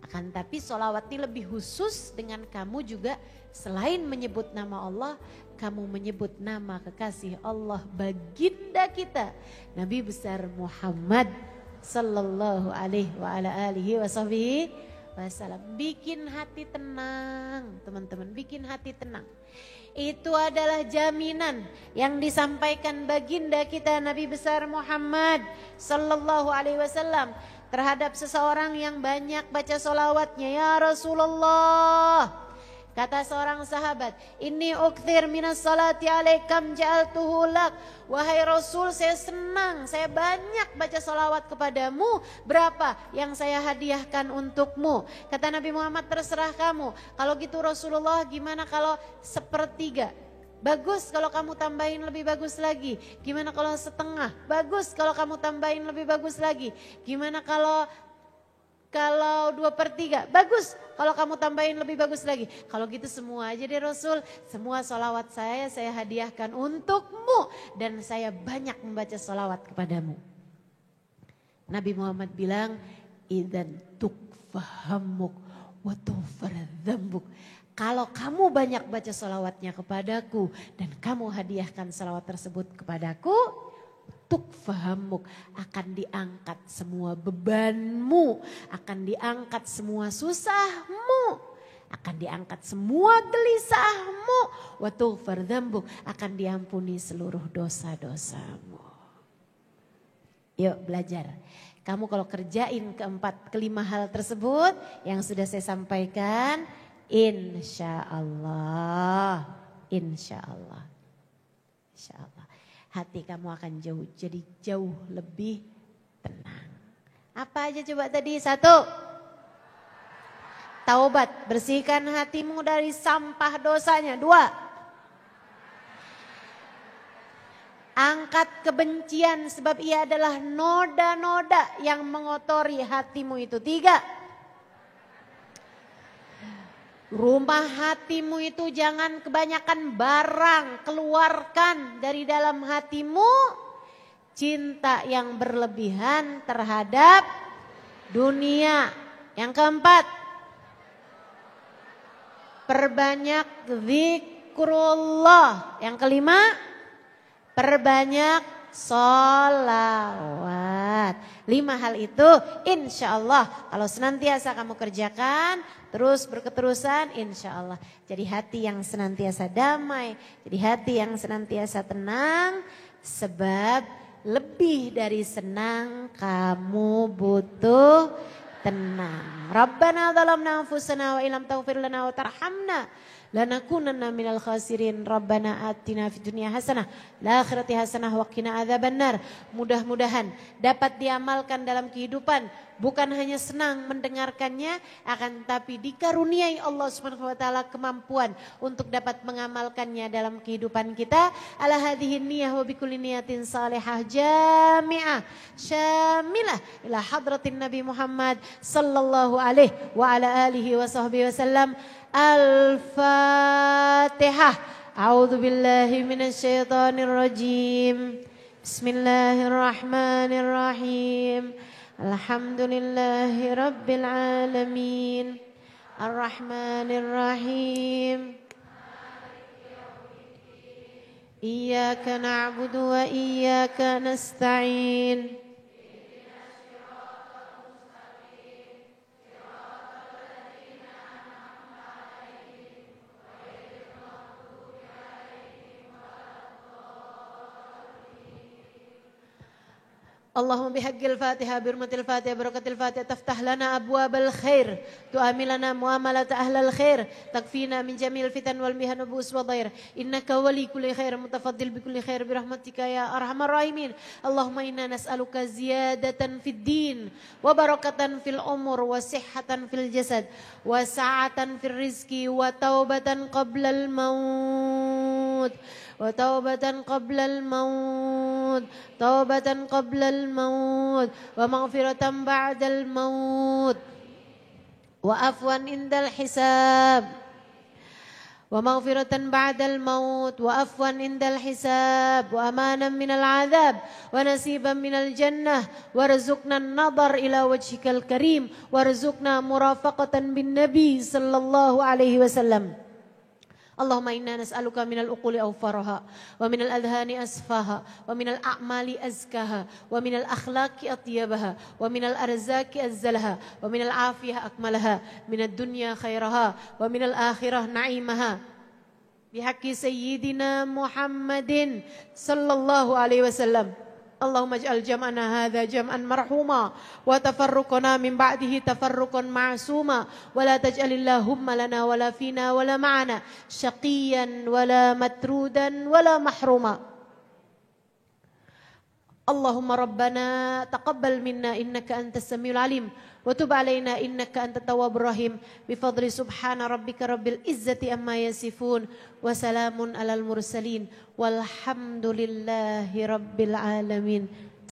Akan tapi salawat ini lebih khusus dengan kamu juga selain menyebut nama Allah, kamu menyebut nama kekasih Allah, baginda kita, Nabi besar Muhammad sallallahu alaihi wa ala alihi wasallam. Bikin hati tenang, teman-teman, bikin hati tenang. Itu adalah jaminan yang disampaikan baginda kita Nabi besar Muhammad sallallahu alaihi wasallam terhadap seseorang yang banyak baca solawatnya. Ya Rasulullah, kata seorang sahabat, inni ukthir minas salati alaikam ja'altuhu lak. Wahai Rasul, saya senang, saya banyak baca salawat kepadamu. Berapa yang saya hadiahkan untukmu? Kata Nabi Muhammad, terserah kamu. Kalau gitu Rasulullah, gimana kalau 1/3? Bagus kalau kamu tambahin lebih bagus lagi. Gimana kalau 1/2? Bagus kalau kamu tambahin lebih bagus lagi. Gimana kalau 2/3? Bagus kalau kamu tambahin lebih bagus lagi. Kalau gitu semua aja deh Rasul. Semua solawat saya hadiahkan untukmu. Dan saya banyak membaca solawat kepadamu. Nabi Muhammad bilang, idzan tukfahamuk wa tufar dzambuk. Kalau kamu banyak baca solawatnya kepadaku dan kamu hadiahkan solawat tersebut kepadaku, tukfahamuk, akan diangkat semua bebanmu, akan diangkat semua susahmu, akan diangkat semua gelisahmu, wa tughfar dzambuk, akan diampuni seluruh dosa-dosamu. Yuk belajar. Kamu kalau kerjain kelima hal tersebut yang sudah saya sampaikan, insya Allah, insya Allah, insya Allah, hati kamu akan jadi jauh lebih tenang. Apa aja coba tadi? 1, taubat, bersihkan hatimu dari sampah dosanya. 2, angkat kebencian sebab ia adalah noda-noda yang mengotori hatimu itu. 3, rumah hatimu itu jangan kebanyakan barang, keluarkan dari dalam hatimu cinta yang berlebihan terhadap dunia. Yang 4, perbanyak zikrullah. Yang 5, perbanyak sholawat. 5 hal itu insya Allah kalau senantiasa kamu kerjakan terus berketerusan, insya Allah jadi hati yang senantiasa damai, jadi hati yang senantiasa tenang. Sebab lebih dari senang kamu butuh tenang. Rabbana zalamna anfusana wa illam taghfir lana wa tarhamna lanakunanna minal khasirin. Rabbana atina fid dunya hasanah wal akhirati hasanah wa qina adzabannar. Mudah-mudahan dapat diamalkan dalam kehidupan, bukan hanya senang mendengarkannya, akan tapi dikaruniai Allah Subhanahu wa taala kemampuan untuk dapat mengamalkannya dalam kehidupan kita. Ala hadhihi niyyah wa bikulli niyatin salihah jami'ah syamilah ila hadratin Nabi Muhammad sallallahu alaihi wa ala alihi wa sahbihi wasallam. Al-Fatihah. A'udzu billahi minasy syaithanir rajim. Bismillahirrahmanirrahim. Alhamdulillahi rabbil alamin. Ar-Rahmanir Rahim. Iyyaka na'budu wa iyyaka nasta'in. Allahumma bihaqqil Fatihah birmatil Fatihah barakatil Fatihah taftah lana abwabal khair tu'amilana muamalata ahlal khair takfina min jamil fitan wal mihan wa bus wa dhair innaka wali kulli khair mutafaddil bi kulli khair bi rahmatika ya arhamar rahimin. Allahumma inna nas'aluka ziyadatan fid din wa barakatan fil umur wa sihhatan fil jasad wa sa'atan fil rizqi wa taubatan qablal maut وتوبة قبل الموت توبة قبل الموت ومغفرة بعد الموت وعفوا عند الحساب ومغفرة بعد الموت وعفوا عند الحساب وأمانا من العذاب ونسيبا من الجنة وارزقنا النظر إلى وجهك الكريم وارزقنا مرافقة بالنبي صلى الله عليه وسلم. Allahumma inna nas'aluka minal uquli awfaraha wa minal adhani asfaha wa minal a'mali azkaha wa minal akhlaqi atyabaha wa minal arzaki azzalaha wa minal afiyah akmalaha minad dunya khairaha wa minal akhirah na'imaha bihaqqi sayyidina Muhammadin sallallahu alaihi wasallam. Allahumma ij'al jam'ana hadza jam'an marhuma wa tafarruqana min ba'dihi tafarruqan ma'suma wa la taj'alillahumma lana wala fina wala ma'ana syaqiyan wala matrudan wala mahruma. Allahumma rabbana taqabbal minna innaka antas samiul alim wa tub alaina innaka antat tawwabur rahim bi fadli subhana rabbika rabbil izzati amma yasifun wa salamun alal mursalin walhamdulillahi rabbil alamin.